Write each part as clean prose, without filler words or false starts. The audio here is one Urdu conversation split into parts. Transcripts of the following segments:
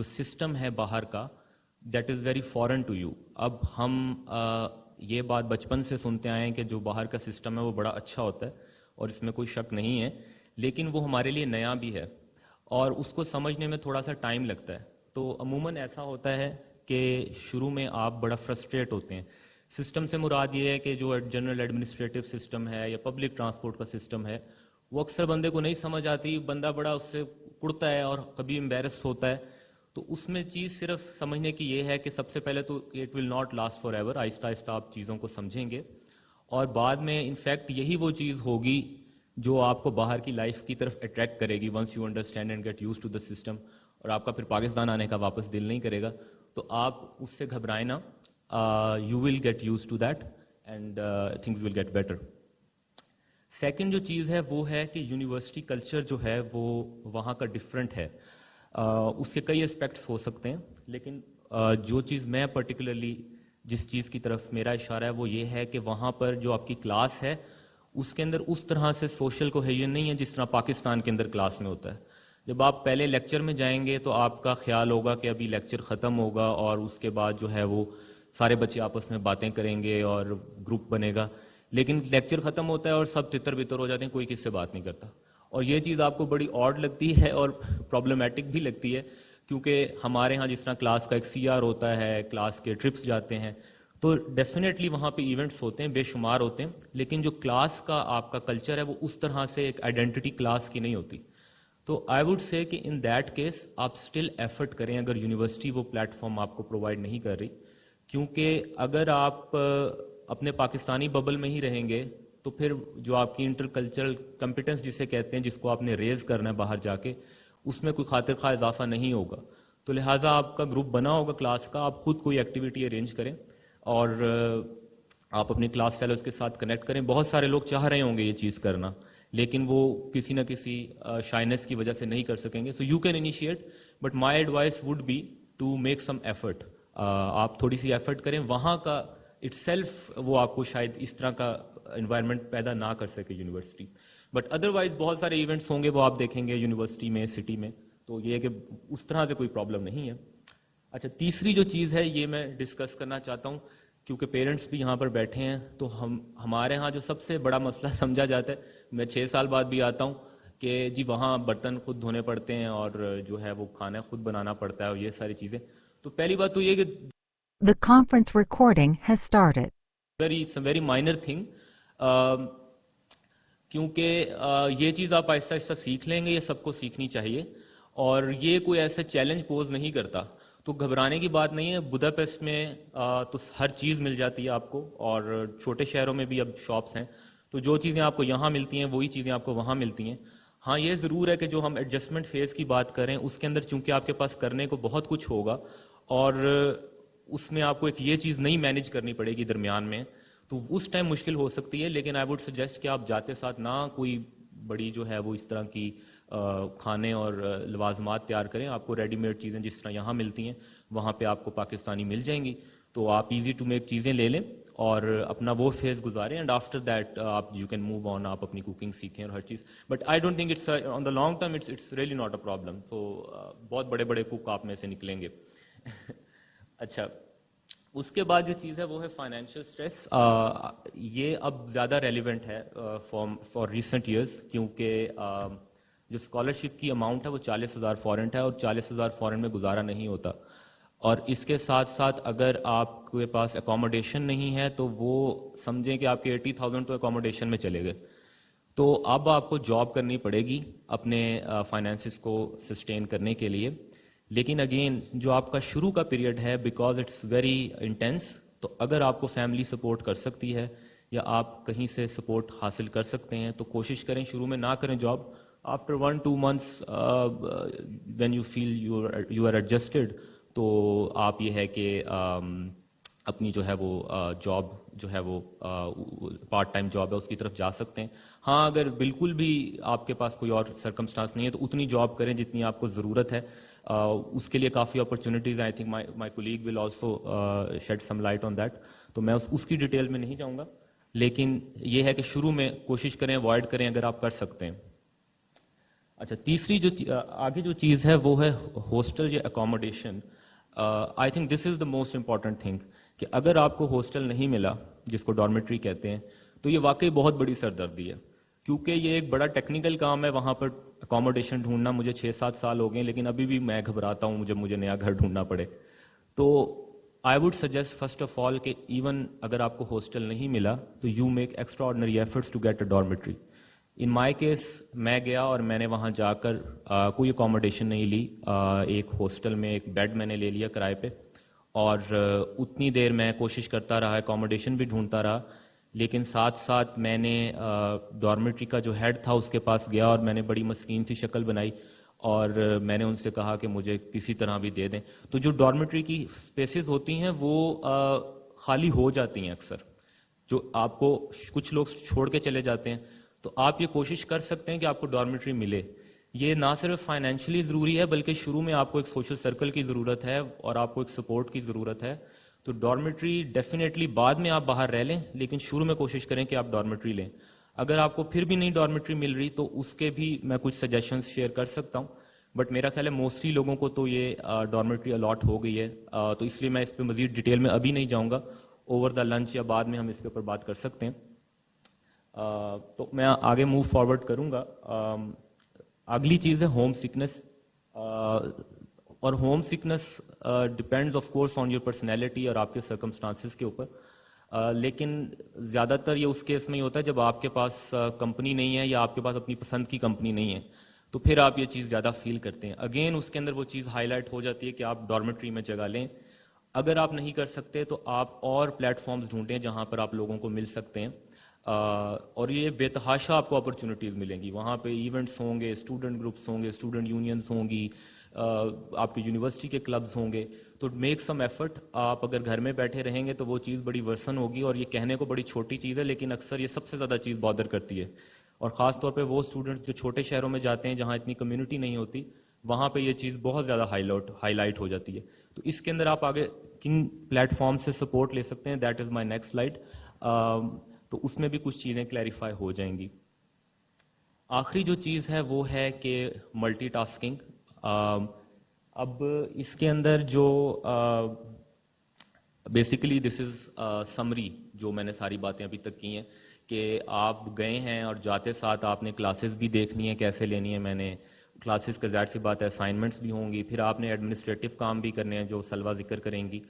جو سسٹم ہے باہر کا that is very foreign to you. اب ہم یہ بات بچپن سے سنتے آئے ہیں کہ جو باہر کا سسٹم ہے وہ بڑا اچھا ہوتا ہے اور اس میں کوئی شک نہیں ہے, لیکن وہ ہمارے لیے نیا بھی ہے اور اس کو سمجھنے میں تھوڑا سا ٹائم لگتا ہے. تو عموماً ایسا ہوتا ہے کہ شروع میں آپ بڑا فرسٹریٹ ہوتے ہیں. سسٹم سے مراد یہ ہے کہ جو جنرل ایڈمنسٹریٹو سسٹم ہے یا پبلک ٹرانسپورٹ کا سسٹم ہے وہ اکثر بندے کو نہیں سمجھ آتی, بندہ بڑا اس سے کڑتا ہے اور کبھی امبیرس ہوتا ہے. تو اس میں چیز صرف سمجھنے کی یہ ہے کہ سب سے پہلے تو it will not last for ever, آہستہ آہستہ آپ چیزوں کو سمجھیں گے اور بعد میں انفیکٹ یہی وہ چیز ہوگی جو آپ کو باہر کی لائف کی طرف اٹریکٹ کرے گی once you understand and get used to the system, اور آپ کا پھر پاکستان آنے کا واپس دل نہیں کرے گا. تو آپ اس سے گھبرائیں نا, you will get used to that and things will get better. Second جو چیز ہے وہ ہے کہ یونیورسٹی کلچر جو ہے وہ وہاں کا ڈفرینٹ ہے. اس کے کئی اسپیکٹس ہو سکتے ہیں, لیکن جو چیز میں پرٹیکولرلی جس چیز کی طرف میرا اشارہ ہے وہ یہ ہے کہ وہاں پر جو آپ کی کلاس ہے اس کے اندر اس طرح سے سوشل کوہیژن نہیں ہے جس طرح پاکستان کے اندر کلاس میں ہوتا ہے. جب آپ پہلے لیکچر میں جائیں گے تو آپ کا خیال ہوگا کہ ابھی لیکچر ختم ہوگا اور اس کے بعد جو ہے وہ سارے بچے آپس میں باتیں کریں گے اور گروپ بنے گا, لیکن لیکچر ختم ہوتا ہے اور سب تتر بتر ہو جاتے ہیں, کوئی کس سے بات نہیں کرتا. اور یہ چیز آپ کو بڑی آڈ لگتی ہے اور پرابلمٹک بھی لگتی ہے, کیونکہ ہمارے ہاں جس طرح کلاس کا ایک سی آر ہوتا ہے, کلاس کے ٹرپس جاتے ہیں, تو ڈیفینیٹلی وہاں پہ ایونٹس ہوتے ہیں, بے شمار ہوتے ہیں, لیکن جو کلاس کا آپ کا کلچر ہے وہ اس طرح سے ایک آئیڈینٹی کلاس کی نہیں ہوتی. تو آئی ووڈ سے کہ ان دیٹ کیس آپ اسٹل ایفرٹ کریں اگر یونیورسٹی وہ پلیٹ فارم آپ کو پرووائڈ نہیں کر رہی, کیونکہ اگر آپ اپنے پاکستانی ببل میں ہی رہیں گے تو پھر جو آپ کی انٹر کلچرل کمپیٹنس جسے کہتے ہیں, جس کو آپ نے ریز کرنا ہے باہر جا کے, اس میں کوئی خاطر خواہ اضافہ نہیں ہوگا. تو لہٰذا آپ کا گروپ بنا ہوگا کلاس کا, آپ خود کوئی ایکٹیویٹی ارینج کریں اور آپ اپنی کلاس فیلوز کے ساتھ کنیکٹ کریں. بہت سارے لوگ چاہ رہے ہوں گے یہ چیز کرنا, لیکن وہ کسی نہ کسی شائنس کی وجہ سے نہیں کر سکیں گے. So you can initiate, but my advice would be to make some effort. آپ تھوڑی سی ایفرٹ کریں, وہاں کا اٹ سیلف وہ آپ کو شاید اس طرح کا انوائرمنٹ پیدا نہ کر سکے یونیورسٹی, بٹ ادروائز بہت سارے ایونٹس ہوں گے وہ آپ دیکھیں گے یونیورسٹی میں, سٹی میں, تو یہ کہ اس طرح سے کوئی پرابلم نہیں ہے. اچھا, تیسری جو چیز ہے یہ میں ڈسکس کرنا چاہتا ہوں کیونکہ پیرنٹس بھی یہاں پر بیٹھے ہیں, تو ہمارے ہاں جو سب سے بڑا مسئلہ سمجھا جاتا ہے, میں 6 سال بعد بھی آتا ہوں کہ جی وہاں برتن خود دھونے پڑتے ہیں اور جو ہے وہ کھانا خود بنانا پڑتا ہے اور یہ ساری چیزیں. تو پہلی بات تو یہ کہ The conference recording has started. Very minor thing, کیونکہ یہ چیز آپ آہستہ آہستہ سیکھ لیں گے, یہ سب کو سیکھنی چاہیے اور یہ کوئی ایسا چیلنج پوز نہیں کرتا, تو گھبرانے کی بات نہیں ہے. بداپیسٹ میں تو ہر چیز مل جاتی ہے آپ کو, اور چھوٹے شہروں میں بھی اب شاپس ہیں, تو جو چیزیں آپ کو یہاں ملتی ہیں وہی چیزیں آپ کو وہاں ملتی ہیں. ہاں یہ ضرور ہے کہ جو ہم ایڈجسٹمنٹ فیز کی بات کریں اس کے اندر چونکہ آپ کے پاس کرنے کو بہت کچھ ہوگا اور اس میں آپ کو ایک یہ چیز نہیں مینیج کرنی پڑے گی درمیان میں, تو اس ٹائم مشکل ہو سکتی ہے. لیکن آئی ووڈ سجیسٹ کہ آپ جاتے ساتھ نہ کوئی بڑی جو ہے وہ اس طرح کی کھانے اور لوازمات تیار کریں. آپ کو ریڈی میڈ چیزیں جس طرح یہاں ملتی ہیں وہاں پہ آپ کو پاکستانی مل جائیں گی, تو آپ ایزی ٹو میک چیزیں لے لیں اور اپنا وہ فیز گزاریں, اینڈ آفٹر دیٹ آپ یو کین موو آن, آپ اپنی کوکنگ سیکھیں اور ہر چیز. But I don't think it's on the long term it's really not a problem. تو بہت بڑے بڑے کوک آپ میں سے نکلیں گے. اچھا, اس کے بعد جو چیز ہے وہ ہے فائنینشیل اسٹریس. یہ اب زیادہ ریلیونٹ ہے فار ریسنٹ ایئرس, کیونکہ جو اسکالرشپ کی اماؤنٹ ہے وہ 40,000 فورنٹ ہے اور 40,000 فورنٹ میں گزارا نہیں ہوتا, اور اس کے ساتھ ساتھ اگر آپ کے پاس اکوموڈیشن نہیں ہے تو وہ سمجھیں کہ آپ کے 80,000 تو اکوموڈیشن میں چلے گئے. تو اب آپ کو جاب کرنی پڑے گی اپنے فائنینسز کو سسٹین کرنے کے لیے. لیکن اگین جو آپ کا شروع کا پیریڈ ہے بیکاز اٹس ویری انٹینس, تو اگر آپ کو فیملی سپورٹ کر سکتی ہے یا آپ کہیں سے سپورٹ حاصل کر سکتے ہیں تو کوشش کریں شروع میں نہ کریں job. After 1-2 months when you feel you are adjusted, تو آپ یہ ہے کہ اپنی جو ہے وہ جاب جو ہے وہ پارٹ ٹائم جاب ہے اس کی طرف جا سکتے ہیں. ہاں اگر بالکل بھی آپ کے پاس کوئی اور سرکمسٹانس نہیں ہے تو اتنی جاب کریں جتنی آپ کو ضرورت ہے. اس کے لیے کافی opportunities, I think my colleague will also shed some light on that, تو میں اس کی ڈیٹیل میں نہیں جاؤں گا. لیکن یہ ہے کہ شروع میں کوشش کریں, اوائڈ کریں اگر آپ کر سکتے ہیں. اچھا، تیسری جو آگے جو چیز ہے وہ ہے ہاسٹل یا accommodation. I think this is the most important thing کہ اگر آپ کو ہاسٹل نہیں ملا جس کو ڈارمیٹری کہتے ہیں تو یہ واقعی بہت بڑی سردردی ہے، کیونکہ یہ ایک بڑا ٹیکنیکل کام ہے. وہاں پر اکوموڈیشن ڈھونڈنا مجھے 6-7 سال ہو گئے، لیکن ابھی بھی میں گھبراتا ہوں جب مجھے نیا گھر ڈھونڈنا پڑے. تو I would suggest first of all کہ ایون اگر آپ کو ہاسٹل نہیں ملا تو you make extraordinary efforts to get a dormitory. In my case میں گیا اور میں نے وہاں جا کر کوئی اکوموڈیشن نہیں لی. ایک ہاسٹل میں ایک بیڈ میں نے لے لیا کرائے پہ، اور اتنی دیر میں کوشش کرتا رہا، اکوموڈیشن بھی ڈھونڈتا رہا، لیکن ساتھ ساتھ میں نے ڈارمیٹری کا جو ہیڈ تھا اس کے پاس گیا اور میں نے بڑی مسکین سی شکل بنائی اور میں نے ان سے کہا کہ مجھے کسی طرح بھی دے دیں. تو جو ڈارمیٹری کی اسپیسز ہوتی ہیں وہ خالی ہو جاتی ہیں اکثر، جو آپ کو کچھ لوگ چھوڑ کے چلے جاتے ہیں. تو آپ یہ کوشش کر سکتے ہیں کہ آپ کو ڈارمیٹری ملے. یہ نہ صرف فائنینشلی ضروری ہے بلکہ شروع میں آپ کو ایک سوشل سرکل کی ضرورت ہے اور آپ کو ایک سپورٹ کی ضرورت ہے. تو ڈارمیٹری ڈیفینیٹلی بعد میں آپ باہر رہ لیں، لیکن شروع میں کوشش کریں کہ آپ ڈارمیٹری لیں. اگر آپ کو پھر بھی نہیں ڈارمیٹری مل رہی تو اس کے بھی میں کچھ سجیشنز شیئر کر سکتا ہوں، بٹ میرا خیال ہے موسٹلی لوگوں کو تو یہ ڈارمیٹری الاٹ ہو گئی ہے. تو اس لیے میں اس پہ مزید ڈیٹیل میں ابھی نہیں جاؤں گا، اوور دا لنچ یا بعد میں ہم اس کے اوپر بات کر سکتے ہیں. تو میں آگے موو فارورڈ کروں گا. اگلی چیز ہے ہوم سکنس. اور home sickness depends of course on your personality اور آپ کے سرکمسٹانسز کے اوپر. لیکن زیادہ تر یہ اس کیس میں ہی ہوتا ہے جب آپ کے پاس کمپنی نہیں ہے یا آپ کے پاس اپنی پسند کی کمپنی نہیں ہے، تو پھر آپ یہ چیز زیادہ فیل کرتے ہیں. اگین اس کے اندر وہ چیز ہائی لائٹ ہو جاتی ہے کہ آپ ڈارمیٹری میں جگہ لیں. اگر آپ نہیں کر سکتے تو آپ اور پلیٹ فارمز ڈھونڈیں جہاں پر آپ لوگوں کو مل سکتے ہیں. اور یہ بے تحاشا آپ کو اپرچونیٹیز ملیں گی. وہاں پہ ایونٹس ہوں گے، اسٹوڈنٹ گروپس ہوں گے، اسٹوڈنٹ یونینز ہوں گی، آپ کی یونیورسٹی کے کلبز ہوں گے. تو میک سم ایفرٹ. آپ اگر گھر میں بیٹھے رہیں گے تو وہ چیز بڑی ورسن ہوگی، اور یہ کہنے کو بڑی چھوٹی چیز ہے لیکن اکثر یہ سب سے زیادہ چیز بادر کرتی ہے. اور خاص طور پہ وہ اسٹوڈنٹس جو چھوٹے شہروں میں جاتے ہیں جہاں اتنی کمیونٹی نہیں ہوتی، وہاں پہ یہ چیز بہت زیادہ ہائی لائٹ ہو جاتی ہے. تو اس کے اندر آپ آگے کن پلیٹ فارم سے سپورٹ لے سکتے ہیں، that is my next slide. تو اس میں بھی کچھ چیزیں کلیریفائی ہو جائیں گی. آخری جو چیز ہے وہ ہے کہ ملٹی ٹاسکنگ. اب اس کے اندر جو بیسیکلی دس از سمری جو میں نے ساری باتیں ابھی تک کی ہیں، کہ آپ گئے ہیں اور جاتے ساتھ آپ نے کلاسز بھی دیکھنی ہے کیسے لینی ہے. میں نے کلاسز کا ظاہر سی بات ہے اسائنمنٹس بھی ہوں گی، پھر آپ نے ایڈمنسٹریٹو کام بھی کرنے ہیں جو سلوہ ذکر کریں گی.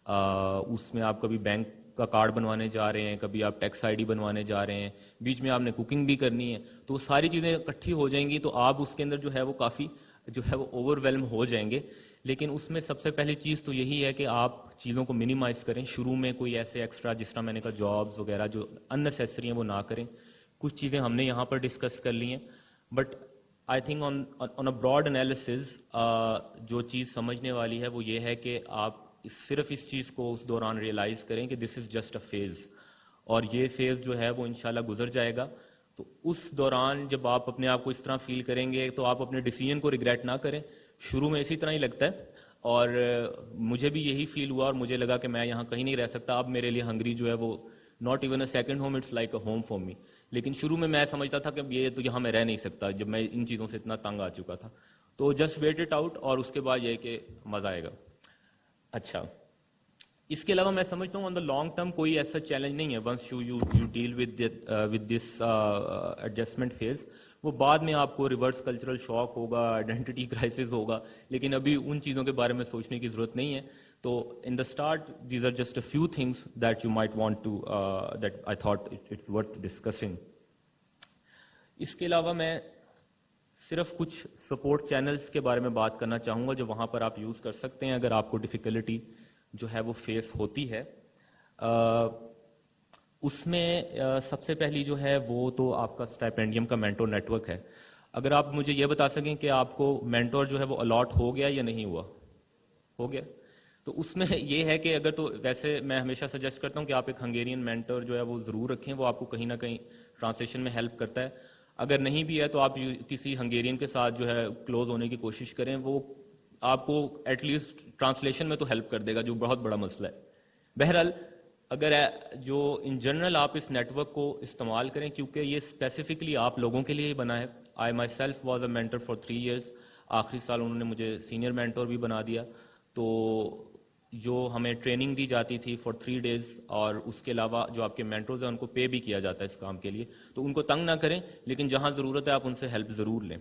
اس میں آپ کبھی بینک کا کارڈ بنوانے جا رہے ہیں، کبھی آپ ٹیکس آئی ڈی بنوانے جا رہے ہیں، بیچ میں آپ نے کوکنگ بھی کرنی ہے. تو وہ ساری چیزیں اکٹھی ہو جائیں گی تو آپ اس کے اندر جو ہے وہ کافی جو ہے وہ اوور ویلم ہو جائیں گے. لیکن اس میں سب سے پہلی چیز تو یہی ہے کہ آپ چیزوں کو منیمائز کریں. شروع میں کوئی ایسے ایکسٹرا جس طرح میں نے کہا جابز وغیرہ جو ان نیسیسری ہیں وہ نہ کریں. کچھ چیزیں ہم نے یہاں پر ڈسکس کر لی ہیں، but I think on a broad analysis جو چیز سمجھنے والی ہے وہ یہ ہے کہ آپ صرف اس چیز کو اس دوران ریئلائز کریں کہ دس از جسٹ اے فیز، اور یہ فیز جو ہے وہ انشاءاللہ گزر جائے گا. تو اس دوران جب آپ اپنے آپ کو اس طرح فیل کریں گے تو آپ اپنے ڈیسیجن کو ریگریٹ نہ کریں. شروع میں اسی طرح ہی لگتا ہے، اور مجھے بھی یہی فیل ہوا اور مجھے لگا کہ میں یہاں کہیں نہیں رہ سکتا. اب میرے لیے ہنگری جو ہے وہ not even a second home, it's like a home for me. لیکن شروع میں سمجھتا تھا کہ یہ تو یہاں میں رہ نہیں سکتا جب میں ان چیزوں سے اتنا تنگ آ چکا تھا. تو جسٹ ویٹ اٹ آؤٹ، اور اس کے بعد یہ کہ مزہ آئے گا. اچھا، اس کے علاوہ میں سمجھتا ہوں آن دا لانگ ٹرم کوئی ایسا چیلنج نہیں ہے. Once you deal with this adjustment phase, وہ بعد میں آپ کو ریورس کلچرل شاک ہوگا، آئیڈینٹی کرائسس ہوگا، لیکن ابھی ان چیزوں کے بارے میں سوچنے کی ضرورت نہیں ہے. تو in the start these are just a few things that you might want to that I thought it's worth discussing. اس کے علاوہ میں صرف کچھ سپورٹ چینلز کے بارے میں بات کرنا چاہوں گا جو وہاں پر آپ یوز کر سکتے ہیں اگر آپ کو ڈیفیکلٹی جو ہے وہ فیس ہوتی ہے. اس میں سب سے پہلی جو ہے وہ تو آپ کا اسٹائپینڈیم کا مینٹور نیٹ ورک ہے. اگر آپ مجھے یہ بتا سکیں کہ آپ کو مینٹور جو ہے وہ الاٹ ہو گیا یا نہیں ہوا، ہو گیا، تو اس میں یہ ہے کہ اگر تو ویسے میں ہمیشہ سجیسٹ کرتا ہوں کہ آپ ایک ہنگیرین مینٹور جو ہے وہ ضرور رکھیں. وہ آپ کو کہیں نہ کہیں ٹرانسلیشن میں ہیلپ کرتا ہے. اگر نہیں بھی ہے تو آپ کسی ہنگیرین کے ساتھ جو ہے کلوز ہونے کی کوشش کریں. وہ آپ کو ایٹ لیسٹ ٹرانسلیشن میں تو ہیلپ کر دے گا، جو بہت بڑا مسئلہ ہے. بہرحال اگر جو ان جنرل آپ اس نیٹ ورک کو استعمال کریں، کیونکہ یہ اسپیسیفکلی آپ لوگوں کے لیے ہی بنا ہے. I myself was a mentor for 3 years. آخری سال انہوں نے مجھے سینئر مینٹور بھی بنا دیا. تو جو ہمیں ٹریننگ دی جاتی تھی فار 3 days, اور اس کے علاوہ جو آپ کے مینٹورز ہیں ان کو پے بھی کیا جاتا ہے اس کام کے لیے. تو ان کو تنگ نہ کریں, لیکن جہاں ضرورت ہے آپ ان سے ہیلپ ضرور لیں.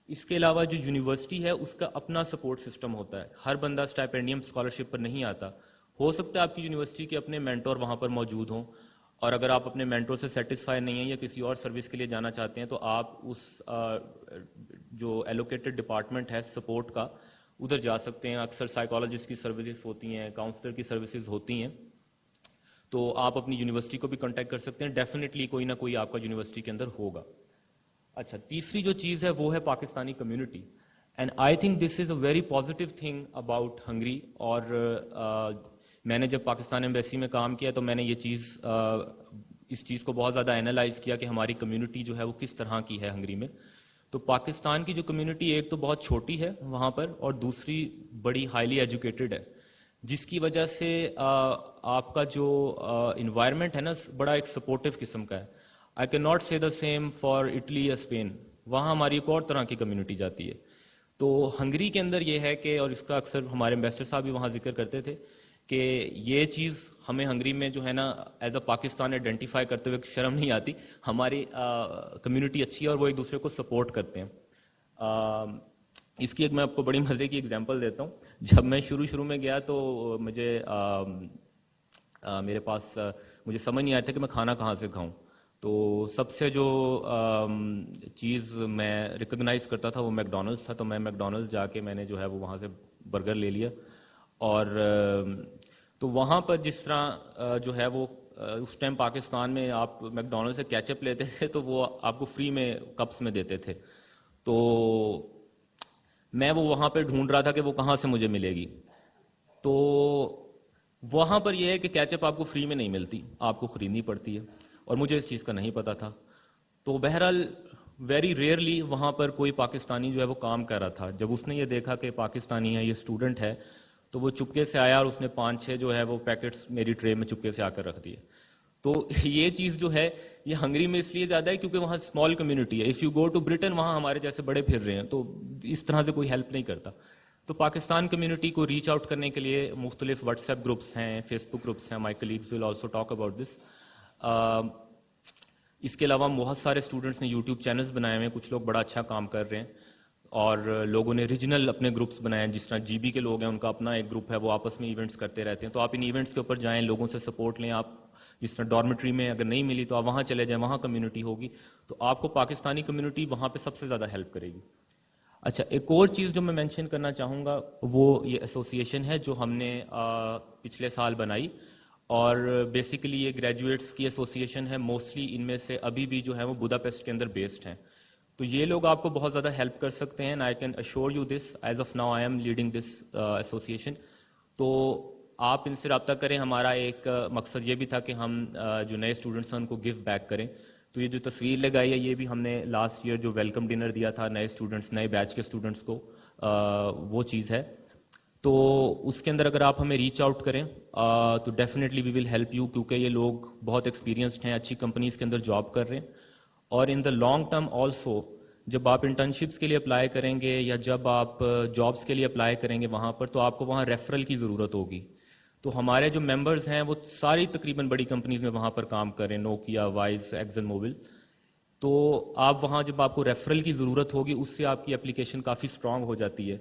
اس کے علاوہ جو یونیورسٹی ہے اس کا اپنا سپورٹ سسٹم ہوتا ہے. ہر بندہ اسٹائپینڈیم اسکالرشپ پر نہیں آتا. ہو سکتا ہے آپ کی یونیورسٹی کے اپنے مینٹور وہاں پر موجود ہوں, اور اگر آپ اپنے مینٹور سے سیٹسفائی نہیں ہیں یا کسی اور سروس کے لیے جانا چاہتے ہیں تو آپ اس جو ایلوکیٹڈ ڈپارٹمنٹ ہے سپورٹ کا ادھر جا سکتے ہیں. اکثر سائیکالوجسٹ کی سروسز ہوتی ہیں, کاؤنسلر کی سروسز ہوتی ہیں, تو آپ اپنی یونیورسٹی کو بھی کانٹیکٹ کر سکتے ہیں. ڈیفینیٹلی کوئی نہ کوئی آپ کا یونیورسٹی کے اندر ہوگا. اچھا, تیسری جو چیز ہے وہ ہے Pakistani community, and I think this is a very positive thing about Hungary. اور میں نے جب پاکستان ایمبیسی میں کام کیا تو میں نے اس چیز کو بہت زیادہ اینالائز کیا کہ ہماری کمیونٹی جو ہے وہ کس طرح کی ہے ہنگری میں. تو پاکستان کی جو کمیونٹی ایک تو بہت چھوٹی ہے وہاں پر, اور دوسری بڑی ہائیلی ایجوکیٹڈ ہے, جس کی وجہ سے آپ کا جو انوائرمنٹ ہے نا بڑا ایک سپورٹیو قسم کا ہے. آئی کین ناٹ سے دا سیم فار اٹلی یا اسپین. وہاں ہماری ایک اور طرح کی کمیونٹی جاتی ہے. تو ہنگری کے اندر یہ ہے کہ, اور اس کا اکثر ہمارے امبیسڈر صاحب بھی وہاں ذکر کرتے تھے کہ یہ چیز ہمیں ہنگری میں جو ہے نا ایز اے پاکستان آئیڈینٹیفائی کرتے ہوئے شرم نہیں آتی. ہماری کمیونٹی اچھی ہے اور وہ ایک دوسرے کو سپورٹ کرتے ہیں. اس کی ایک میں آپ کو بڑی مزے کی اگزامپل دیتا ہوں. جب میں شروع میں گیا تو مجھے میرے پاس مجھے سمجھ نہیں آیا تھا کہ میں کھانا کہاں سے کھاؤں. تو سب سے جو چیز میں ریکگنائز کرتا تھا وہ میک ڈونلڈس تھا. تو میں میک ڈونلڈس جا کے میں نے جو ہے وہ وہاں سے برگر لے لیا. اور تو وہاں پر جس طرح جو ہے وہ اس ٹائم پاکستان میں آپ میک ڈونلڈ سے کیچپ لیتے تھے تو وہ آپ کو فری میں کپس میں دیتے تھے. تو میں وہ وہاں پہ ڈھونڈ رہا تھا کہ وہ کہاں سے مجھے ملے گی. تو وہاں پر یہ ہے کہ کیچپ آپ کو فری میں نہیں ملتی, آپ کو خریدنی پڑتی ہے, اور مجھے اس چیز کا نہیں پتا تھا. تو بہرحال ویری ریئرلی وہاں پر کوئی پاکستانی جو ہے وہ کام کر رہا تھا. جب اس نے یہ دیکھا کہ پاکستانی ہے, یہ اسٹوڈنٹ ہے, تو وہ چپکے سے آیا اور اس نے 5-6 جو ہے وہ پیکٹس میری ٹرے میں چپکے سے آ کر رکھ دیے. تو یہ چیز جو ہے یہ ہنگری میں اس لیے زیادہ ہے کیونکہ وہاں اسمال کمیونٹی ہے. If you go to Britain, وہاں ہمارے جیسے بڑے پھر رہے ہیں, تو اس طرح سے کوئی ہیلپ نہیں کرتا. تو پاکستان کمیونٹی کو ریچ آؤٹ کرنے کے لیے مختلف واٹس ایپ گروپس ہیں, فیس بک گروپس ہیں. My colleagues will also talk about this. اس کے علاوہ بہت سارے اسٹوڈنٹس نے یوٹیوب چینلز بنائے ہوئے ہیں. کچھ لوگ بڑا اچھا کام کر رہے ہیں, اور لوگوں نے ریجنل اپنے گروپس بنائے ہیں. جس طرح جی بی کے لوگ ہیں ان کا اپنا ایک گروپ ہے, وہ آپس میں ایونٹس کرتے رہتے ہیں. تو آپ ان ایونٹس کے اوپر جائیں, لوگوں سے سپورٹ لیں. آپ جس طرح ڈارمیٹری میں اگر نہیں ملی تو آپ وہاں چلے جائیں, وہاں کمیونٹی ہوگی, تو آپ کو پاکستانی کمیونٹی وہاں پہ سب سے زیادہ ہیلپ کرے گی. اچھا, ایک اور چیز جو میں مینشن کرنا چاہوں گا وہ یہ ایسوسیشن ہے جو ہم نے پچھلے سال بنائی, اور بیسیکلی یہ گریجویٹس کی ایسوسیشن ہے. موسٹلی ان میں سے ابھی بھی جو ہے وہ بداپیسٹ کے اندر بیسڈ ہیں. تو یہ لوگ آپ کو بہت زیادہ ہیلپ کر سکتے ہیں. I can assure you this, as of now I am leading this association. تو آپ ان سے رابطہ کریں. ہمارا ایک مقصد یہ بھی تھا کہ ہم جو نئے اسٹوڈنٹس ہیں ان کو گفٹ بیک کریں. تو یہ جو تصویر لگائی ہے یہ بھی ہم نے لاسٹ ایئر جو ویلکم ڈنر دیا تھا نئے اسٹوڈنٹس, نئے بیچ کے اسٹوڈنٹس کو, وہ چیز ہے. تو اس کے اندر اگر آپ ہمیں ریچ آؤٹ کریں تو definitely we will help you, کیونکہ یہ لوگ بہت ایکسپیرینسڈ ہیں, اچھی کمپنیز کے اندر جاب کر رہے ہیں. اور ان دا لانگ ٹرم آلسو جب آپ انٹرنشپس کے لیے اپلائی کریں گے یا جب آپ جابس کے لیے اپلائی کریں گے وہاں پر, تو آپ کو وہاں ریفرل کی ضرورت ہوگی. تو ہمارے جو ممبرز ہیں وہ ساری تقریباً بڑی کمپنیز میں وہاں پر کام کریں, نوکیا, وائز, ایکزن موبل. تو آپ وہاں جب آپ کو ریفرل کی ضرورت ہوگی اس سے آپ کی اپلیکیشن کافی اسٹرانگ ہو جاتی ہے.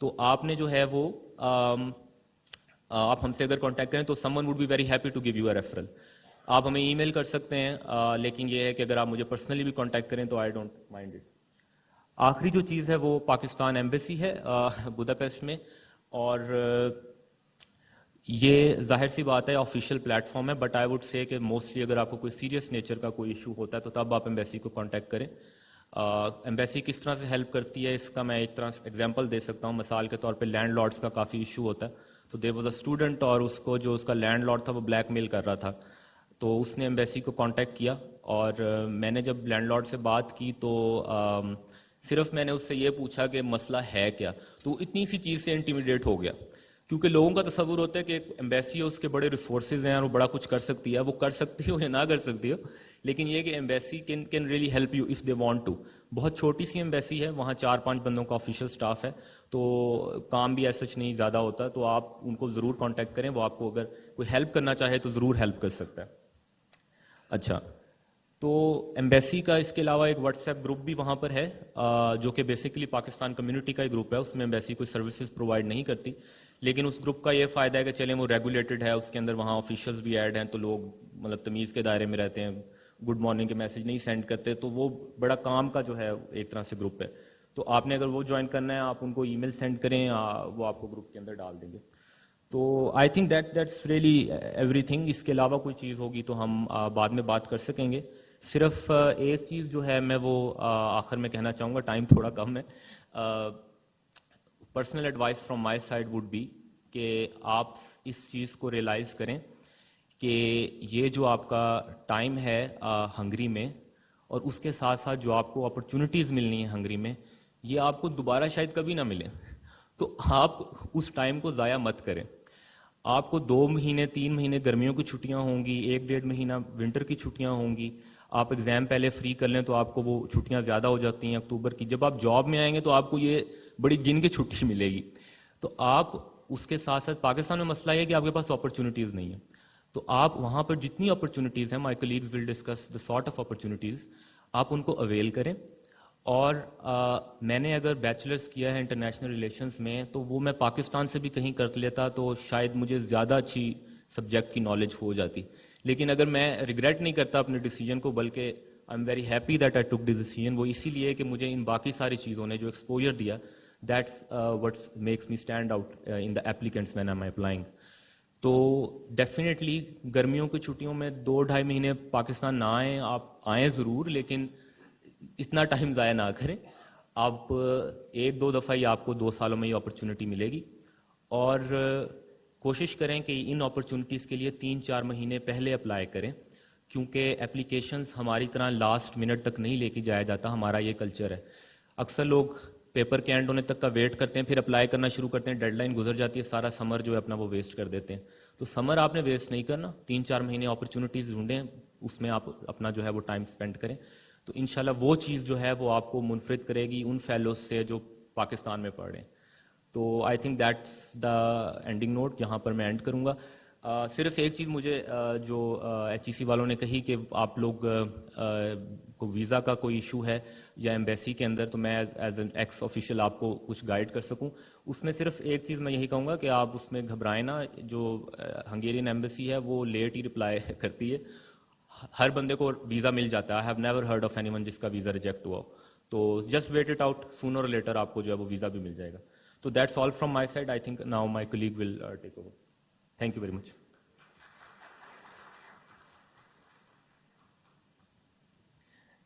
تو آپ نے جو ہے وہ آپ ہم سے اگر کانٹیکٹ کریں تو someone would be very happy to give you a referral. آپ ہمیں ای میل کر سکتے ہیں, لیکن یہ ہے کہ اگر آپ مجھے پرسنلی بھی کانٹیکٹ کریں تو آئی ڈونٹ مائنڈ اٹ. آخری جو چیز ہے وہ پاکستان ایمبیسی ہے بداپیسٹ میں, اور یہ ظاہر سی بات ہے آفیشیل پلیٹ فارم ہے, بٹ آئی وڈ سے کہ موسٹلی اگر آپ کو کوئی سیریس نیچر کا کوئی ایشو ہوتا ہے تو تب آپ ایمبیسی کو کانٹیکٹ کریں. ایمبیسی کس طرح سے ہیلپ کرتی ہے اس کا میں ایک طرح ایگزامپل دے سکتا ہوں. مثال کے طور پہ لینڈ لارڈس کا کافی ایشو ہوتا ہے. تو دیر واز اے اسٹوڈنٹ, اور اس کو جو اس کا لینڈ لارڈ تھا وہ بلیک میل کر رہا تھا. تو اس نے ایمبیسی کو کانٹیکٹ کیا, اور میں نے جب لینڈ لارڈ سے بات کی تو صرف میں نے اس سے یہ پوچھا کہ مسئلہ ہے کیا. تو اتنی سی چیز سے انٹیمیڈیٹ ہو گیا, کیونکہ لوگوں کا تصور ہوتا ہے کہ ایک ایمبیسی ہے، اس کے بڑے ریسورسز ہیں اور وہ بڑا کچھ کر سکتی ہے. وہ کر سکتی ہو یا نہ کر سکتی ہو، لیکن یہ کہ embassy can really help you if they want to. بہت چھوٹی سی ایمبیسی ہے، وہاں 4-5 بندوں کا آفیشیل سٹاف ہے، تو کام بھی ایسا نہیں زیادہ ہوتا. تو آپ ان کو ضرور کانٹیکٹ کریں، وہ آپ کو اگر کوئی ہیلپ کرنا چاہے تو ضرور ہیلپ کر سکتا ہے. اچھا، تو ایمبیسی کا اس کے علاوہ ایک واٹس ایپ گروپ بھی وہاں پر ہے، جو کہ بیسیکلی پاکستان کمیونٹی کا ایک گروپ ہے. اس میں ایمبیسی کوئی سروسز پرووائڈ نہیں کرتی، لیکن اس گروپ کا یہ فائدہ ہے کہ چلیں وہ ریگولیٹڈ ہے، اس کے اندر وہاں آفیشلز بھی ایڈ ہیں، تو لوگ مطلب تمیز کے دائرے میں رہتے ہیں، گڈ مارننگ کے میسج نہیں سینڈ کرتے. تو وہ بڑا کام کا جو ہے ایک طرح سے گروپ ہے. تو آپ نے اگر وہ جوائن کرنا ہے، آپ ان کو ای میل سینڈ کریں، وہ آپ کو گروپ کے اندر ڈال دیں گے. تو I think that's really everything. اس کے علاوہ کوئی چیز ہوگی تو ہم بعد میں بات کر سکیں گے. صرف ایک چیز جو ہے میں وہ آخر میں کہنا چاہوں گا، ٹائم تھوڑا کم ہے. Personal advice from my side would be کہ آپ اس چیز کو ریئلائز کریں کہ یہ جو آپ کا ٹائم ہے ہنگری میں، اور اس کے ساتھ ساتھ جو آپ کو اپرچونیٹیز ملنی ہیں ہنگری میں، یہ آپ کو دوبارہ شاید کبھی نہ ملیں. تو آپ اس ٹائم کو ضائع مت کریں. آپ کو 2 مہینے 3 مہینے گرمیوں کی چھٹیاں ہوں گی، 1-1.5 مہینہ ونٹر کی چھٹیاں ہوں گی. آپ ایگزام پہلے فری کر لیں تو آپ کو وہ چھٹیاں زیادہ ہو جاتی ہیں اکتوبر کی. جب آپ جاب میں آئیں گے تو آپ کو یہ بڑی گن کے چھٹی ملے گی. تو آپ اس کے ساتھ ساتھ، پاکستان میں مسئلہ یہ ہے کہ آپ کے پاس اپرچونیٹیز نہیں ہیں. تو آپ وہاں پر جتنی اپرچونیٹیز ہیں، my colleagues will discuss the sort of opportunities, آپ ان کو اویل کریں. اور میں نے اگر بیچلرس کیا ہے انٹرنیشنل ریلیشنز میں، تو وہ میں پاکستان سے بھی کہیں کر لیتا تو شاید مجھے زیادہ اچھی سبجیکٹ کی نالج ہو جاتی. لیکن اگر میں ریگریٹ نہیں کرتا اپنے ڈیسیجن کو، بلکہ I am very happy that I took this decision. وہ اسی لیے کہ مجھے ان باقی ساری چیزوں نے جو ایکسپوجر دیا، that's what makes me stand out in the applicants when I am applying. تو ڈیفینیٹلی گرمیوں کی چھٹیوں میں 2-2.5 مہینے پاکستان نہ آئیں. آپ آئیں ضرور، لیکن اتنا ٹائم ضائع نہ کریں. آپ 1-2 دفعہ ہی آپ کو 2 سالوں میں یہ اپرچونٹی ملے گی. اور کوشش کریں کہ ان اپرچونٹیز کے لیے 3-4 مہینے پہلے اپلائی کریں، کیونکہ اپلیکیشنز ہماری طرح لاسٹ منٹ تک نہیں لے کے جایا جاتا. ہمارا یہ کلچر ہے. اکثر لوگ پیپر کے اینڈ ہونے تک کا ویٹ کرتے ہیں، پھر اپلائی کرنا شروع کرتے ہیں، ڈیڈ لائن گزر جاتی ہے، سارا سمر جو ہے اپنا وہ ویسٹ کر دیتے ہیں. تو سمر آپ نے ویسٹ نہیں کرنا. 3-4 مہینے اپرچونیٹیز ڈھونڈیں، اس میں آپ اپنا جو ہے وہ ٹائم اسپینڈ کریں. تو انشاءاللہ وہ چیز جو ہے وہ آپ کو منفرد کرے گی ان فیلوز سے جو پاکستان میں پڑھ رہے ہیں. تو I think that's the ending note, یہاں پر میں اینڈ کروں گا. صرف ایک چیز مجھے جو ایچ ای سی والوں نے کہی کہ آپ لوگ کو ویزا کا کوئی ایشو ہے یا ایمبیسی کے اندر، تو میں ایز این ایکس آفیشیل آپ کو کچھ گائیڈ کر سکوں. اس میں صرف ایک چیز میں یہی کہوں گا کہ آپ اس میں گھبرائیں نا. جو ہنگیرین ایمبیسی ہے وہ لیٹ ہی رپلائی کرتی ہے. ہر بندے کو ویزا مل جاتا ہے. I have never heard of anyone جس کا ویزا ریجیکٹ ہوا ہو. تو just wait it out, sooner or later آپ کو جو ہے وہ ویزا بھی مل جائے گا. تو that's all from my side. I think now my colleague will take over. Thank you very much.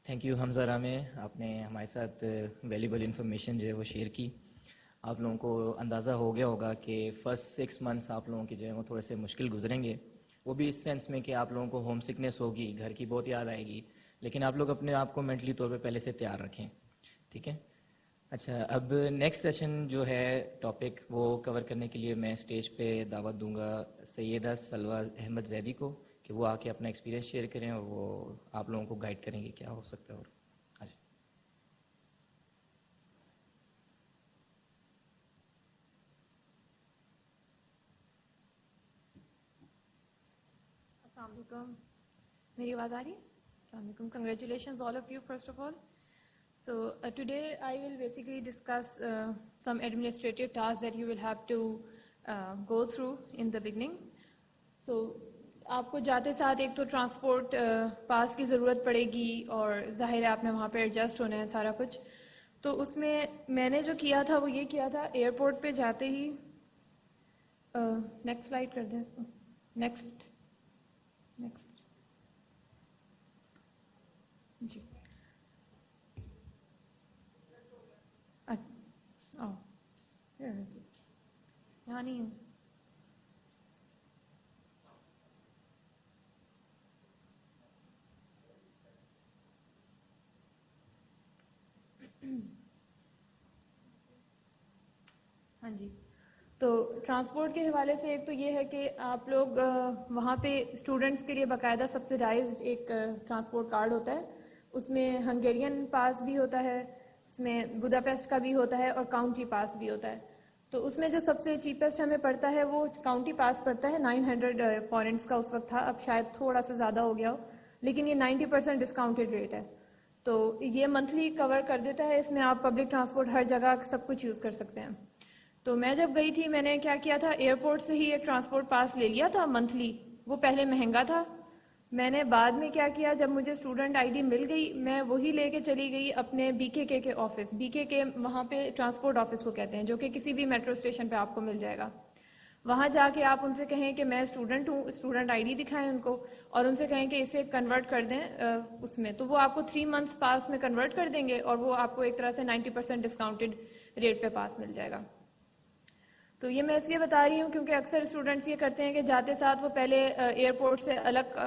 Thank you Hamza Ramay, آپ نے ہمارے ساتھ ویلیبل انفارمیشن جو ہے وہ شیئر کی. آپ لوگوں کو اندازہ ہو گیا ہوگا کہ فرسٹ 6 منتھس آپ لوگوں کے جو ہے وہ تھوڑے سے مشکل گزریں گے. وہ بھی اس سینس میں کہ آپ لوگوں کو ہوم سکنس ہوگی، گھر کی بہت یاد آئے گی، لیکن آپ لوگ اپنے آپ کو مینٹلی طور پہ پہلے سے تیار رکھیں. ٹھیک ہے؟ اچھا، اب نیکسٹ سیشن جو ہے ٹاپک وہ کور کرنے کے لیے میں اسٹیج پہ دعوت دوں گا سیدہ سلویٰ احمد زیدی کو کہ وہ آ کے اپنا ایکسپیرینس شیئر کریں اور وہ آپ لوگوں کو گائیڈ کریں گے کیا ہو سکتا ہے. اور السلام علیکم. میری آواز آ رہی ہے؟ السلام علیکم. Congratulations all of you first of all. So today I will basically discuss some administrative tasks that you will have to go through in the beginning. So آپ کو جاتے ساتھ ایک تو ٹرانسپورٹ پاس کی ضرورت پڑے گی، اور ظاہر ہے آپ نے وہاں پہ ایڈجسٹ ہونا ہے سارا کچھ. تو اس میں نے جو کیا تھا وہ یہ کیا تھا، ایئرپورٹ پہ جاتے ہی نیکسٹ سلائڈ کر دیں اس کو. نیکسٹ جی. یہاں نہیں ہے. ہاں جی. تو تو ٹرانسپورٹ کے حوالے سے ایک تو یہ ہے کہ آپ لوگ وہاں پہ اسٹوڈنٹس کے لیے باقاعدہ سبسیڈائزڈ ایک ٹرانسپورٹ کارڈ ہوتا ہے. اس میں ہنگیرین پاس بھی ہوتا ہے, اس میں بداپیسٹ کا بھی ہوتا ہے اور کاؤنٹی پاس بھی ہوتا ہے. تو اس میں جو سب سے چیپسٹ ہمیں پڑتا ہے وہ کاؤنٹی پاس پڑتا ہے 900 فورنٹس کا اس وقت تھا, اب شاید تھوڑا سا زیادہ ہو گیا ہو, لیکن یہ 90% ڈسکاؤنٹڈ ریٹ ہے. تو یہ منتھلی کور کر دیتا ہے, اس میں آپ پبلک ٹرانسپورٹ ہر جگہ سب کچھ یوز کر سکتے ہیں. تو میں جب گئی تھی میں نے کیا کیا تھا, ایئرپورٹ سے ہی ایک ٹرانسپورٹ پاس لے لیا تھا منتھلی. وہ پہلے مہنگا تھا, میں نے بعد میں کیا کیا, جب مجھے اسٹوڈنٹ آئی ڈی مل گئی میں وہی لے کے چلی گئی اپنے بی کے آفس. بی کے وہاں پہ ٹرانسپورٹ آفس کو کہتے ہیں, جو کہ کسی بھی میٹرو اسٹیشن پہ آپ کو مل جائے گا. وہاں جا کے آپ ان سے کہیں کہ میں اسٹوڈنٹ ہوں, اسٹوڈنٹ آئی ڈی دکھائیں ان کو, اور ان سے کہیں کہ اسے کنورٹ کر دیں اس میں, تو وہ آپ کو 3 months پاس میں کنورٹ کر دیں گے اور وہ آپ کو ایک طرح سے 90% ڈسکاؤنٹڈ ریٹ پہ پاس مل جائے گا. تو یہ میں اس لیے بتا رہی ہوں کیونکہ اکثر اسٹوڈنٹس یہ کرتے ہیں کہ جاتے ساتھ وہ پہلے ایئرپورٹ سے الگ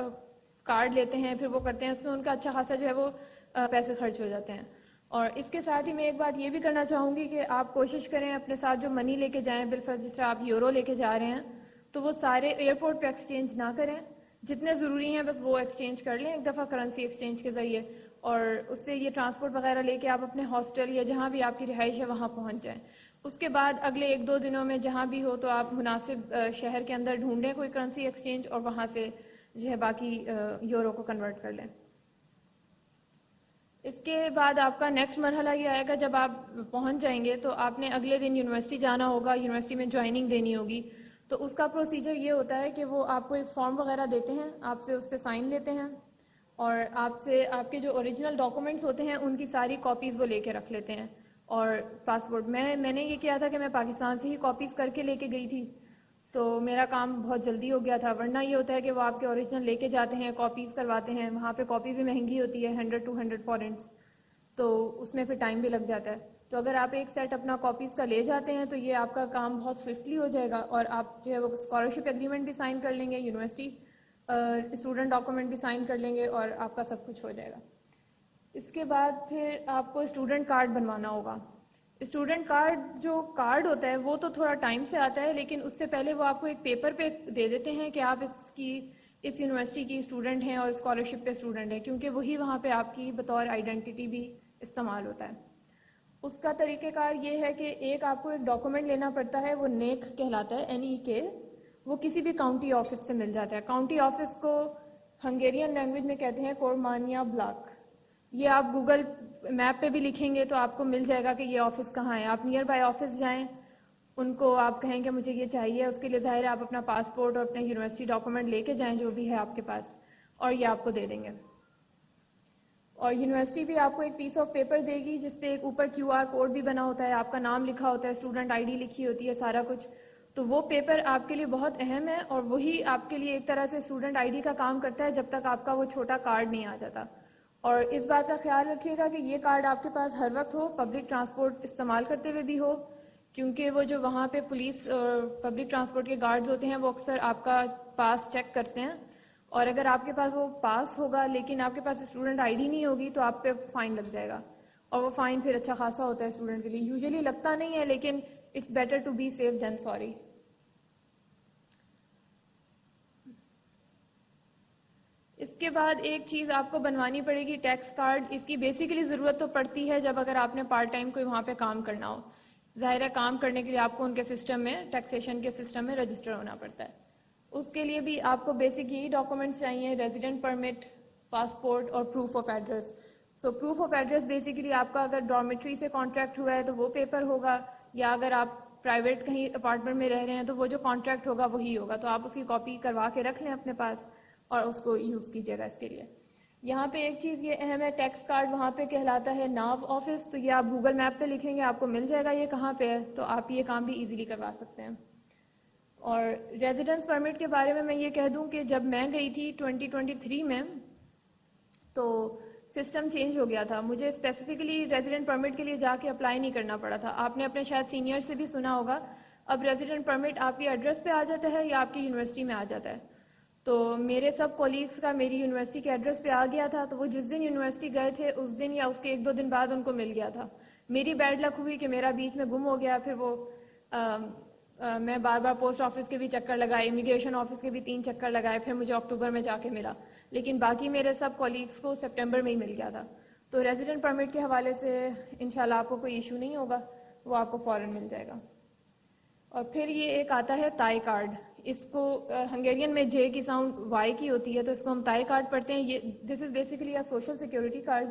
کارڈ لیتے ہیں, پھر وہ کرتے ہیں, اس میں ان کا اچھا خاصا جو ہے وہ پیسے خرچ ہو جاتے ہیں. اور اس کے ساتھ ہی میں ایک بات یہ بھی کرنا چاہوں گی کہ آپ کوشش کریں اپنے ساتھ جو منی لے کے جائیں, بالفرض جس طرح آپ یورو لے کے جا رہے ہیں, تو وہ سارے ایئرپورٹ پہ ایکسچینج نہ کریں. جتنے ضروری ہیں بس وہ ایکسچینج کر لیں ایک دفعہ کرنسی ایکسچینج کے ذریعے, اور اس سے یہ ٹرانسپورٹ وغیرہ لے کے آپ اپنے ہاسٹل یا جہاں بھی آپ کی رہائش ہے وہاں پہنچ جائیں. اس کے بعد اگلے 1-2 دنوں میں جہاں بھی ہو تو آپ مناسب شہر کے اندر ڈھونڈیں کوئی کرنسی ایکسچینج, اور وہاں سے جو ہے باقی یورو کو کنورٹ کر لیں. اس کے بعد آپ کا نیکسٹ مرحلہ یہ آئے گا, جب آپ پہنچ جائیں گے تو آپ نے اگلے دن یونیورسٹی جانا ہوگا, یونیورسٹی میں جوائننگ دینی ہوگی. تو اس کا پروسیجر یہ ہوتا ہے کہ وہ آپ کو ایک فارم وغیرہ دیتے ہیں, آپ سے اس پہ سائن لیتے ہیں, اور آپ سے آپ کے جو اوریجنل ڈاکومنٹس ہوتے ہیں ان کی ساری کاپیز وہ لے کے رکھ لیتے ہیں. اور پاسپورٹ میں نے یہ کیا تھا کہ میں پاکستان سے ہی کاپیز کر کے لے کے گئی تھی, تو میرا کام بہت جلدی ہو گیا تھا. ورنہ یہ ہوتا ہے کہ وہ آپ کے اوریجنل لے کے جاتے ہیں, کاپیز کرواتے ہیں, وہاں پہ کاپی بھی مہنگی ہوتی ہے 100-200 فورنٹس, تو اس میں پھر ٹائم بھی لگ جاتا ہے. تو اگر آپ ایک سیٹ اپنا کاپیز کا لے جاتے ہیں تو یہ آپ کا کام بہت سوئفٹلی ہو جائے گا, اور آپ جو ہے وہ اسکالرشپ ایگریمنٹ بھی سائن کر لیں گے, یونیورسٹی اسٹوڈنٹ ڈاکومنٹ بھی سائن کر لیں گے, اور آپ کا سب کچھ ہو جائے گا. اس کے بعد پھر آپ کو اسٹوڈنٹ کارڈ بنوانا ہوگا. اسٹوڈنٹ کارڈ جو کارڈ ہوتا ہے وہ تو تھوڑا ٹائم سے آتا ہے, لیکن اس سے پہلے وہ آپ کو ایک پیپر پہ دے دیتے ہیں کہ آپ اس یونیورسٹی کی اسٹوڈنٹ ہیں اور اسکالرشپ پہ اسٹوڈنٹ ہیں, کیونکہ وہی وہاں پہ آپ کی بطور آئیڈینٹی بھی استعمال ہوتا ہے. اس کا طریقہ کار یہ ہے کہ ایک آپ کو ایک ڈاکومنٹ لینا پڑتا ہے, وہ نیک کہلاتا ہے, NEK. وہ کسی بھی کاؤنٹی آفس سے مل جاتا ہے. کاؤنٹی آفس کو ہنگیرین لینگویج میں کہتے ہیں کورمانیا بلاک. یہ آپ گوگل میپ پہ بھی لکھیں گے تو آپ کو مل جائے گا کہ یہ آفس کہاں ہے. آپ نیئر بائی آفس جائیں, ان کو آپ کہیں کہ مجھے یہ چاہیے, اس کے لیے ظاہر ہے آپ اپنا پاسپورٹ اور اپنے یونیورسٹی ڈاکومنٹ لے کے جائیں جو بھی ہے آپ کے پاس, اور یہ آپ کو دے دیں گے. اور یونیورسٹی بھی آپ کو ایک پیس آف پیپر دے گی جس پہ ایک اوپر QR کوڈ بھی بنا ہوتا ہے, آپ کا نام لکھا ہوتا ہے, اسٹوڈنٹ ID لکھی ہوتی ہے, سارا کچھ. تو وہ پیپر آپ کے لیے بہت اہم ہے, اور وہی آپ کے لیے ایک طرح سے اسٹوڈنٹ ID کا کام کرتا ہے جب تک آپ کا وہ چھوٹا کارڈ نہیں آ جاتا. اور اس بات کا خیال رکھیے گا کہ یہ کارڈ آپ کے پاس ہر وقت ہو, پبلک ٹرانسپورٹ استعمال کرتے ہوئے بھی ہو, کیونکہ وہ جو وہاں پہ پولیس اور پبلک ٹرانسپورٹ کے گارڈز ہوتے ہیں وہ اکثر آپ کا پاس چیک کرتے ہیں, اور اگر آپ کے پاس وہ پاس ہوگا لیکن آپ کے پاس اسٹوڈنٹ ID نہیں ہوگی تو آپ پہ فائن لگ جائے گا, اور وہ فائن پھر اچھا خاصا ہوتا ہے اسٹوڈنٹ کے لیے. یوزلی لگتا نہیں ہے, لیکن it's better to be safe than sorry. اس کے بعد ایک چیز آپ کو بنوانی پڑے گی, ٹیکس کارڈ. اس کی بیسیکلی ضرورت تو پڑتی ہے جب اگر آپ نے پارٹ ٹائم کوئی وہاں پہ کام کرنا ہو. ظاہر ہے کام کرنے کے لیے آپ کو ان کے سسٹم میں, ٹیکسیشن کے سسٹم میں رجسٹر ہونا پڑتا ہے. اس کے لیے بھی آپ کو بیسک یہی ڈاکومنٹس چاہیے, ریزیڈنٹ پرمٹ, پاسپورٹ اور proof of address. So proof of address basically آپ کا اگر ڈارمیٹری سے کانٹریکٹ ہوا ہے تو وہ پیپر ہوگا, یا اگر آپ پرائیویٹ کہیں اپارٹمنٹ میں رہ رہے ہیں تو وہ جو کانٹریکٹ ہوگا وہی ہوگا. تو آپ اس کی کاپی کروا کے رکھ لیں اپنے پاس اور اس کو یوز کیجیے گا اس کے لیے. یہاں پہ ایک چیز یہ اہم ہے, ٹیکس کارڈ وہاں پہ کہلاتا ہے ناو آفس. تو یہ آپ گوگل میپ پہ لکھیں گے آپ کو مل جائے گا یہ کہاں پہ ہے, تو آپ یہ کام بھی ایزیلی کروا سکتے ہیں. اور ریزیڈنس پرمٹ کے بارے میں یہ کہہ دوں کہ جب میں گئی تھی 2023 میں تو سسٹم چینج ہو گیا تھا. مجھے اسپیسیفکلی ریزیڈنٹ پرمٹ کے لیے جا کے اپلائی نہیں کرنا پڑا تھا. آپ نے اپنے شاید سینئر سے بھی سنا ہوگا, اب ریزیڈنٹ پرمٹ آپ کے ایڈریس پہ آ جاتا ہے یا آپ کی یونیورسٹی میں آ جاتا ہے. تو میرے سب کولیگس کا میری یونیورسٹی کے ایڈریس پہ آ گیا تھا, تو وہ جس دن یونیورسٹی گئے تھے اس دن یا اس کے 1-2 دن بعد ان کو مل گیا تھا. میری بیڈ لک ہوئی کہ میرا بیچ میں گم ہو گیا. پھر وہ میں بار بار پوسٹ آفس کے بھی چکر لگائے, امیگریشن آفس کے بھی 3 چکر لگائے, پھر مجھے اکتوبر میں جا کے ملا, لیکن باقی میرے سب کولیگس کو سپٹمبر میں ہی مل گیا تھا. تو ریزیڈنٹ پرمٹ کے حوالے سے انشاءاللہ آپ کو کوئی ایشو نہیں ہوگا, وہ آپ کو فوراً مل جائے گا. اور پھر یہ ایک آتا ہے تائی کارڈ, اس کو ہنگیرین میں جے کی ساؤنڈ وائی کی ہوتی ہے, تو اس کو ہم تائی کارڈ پڑھتے ہیں. یہ this is basically a social security card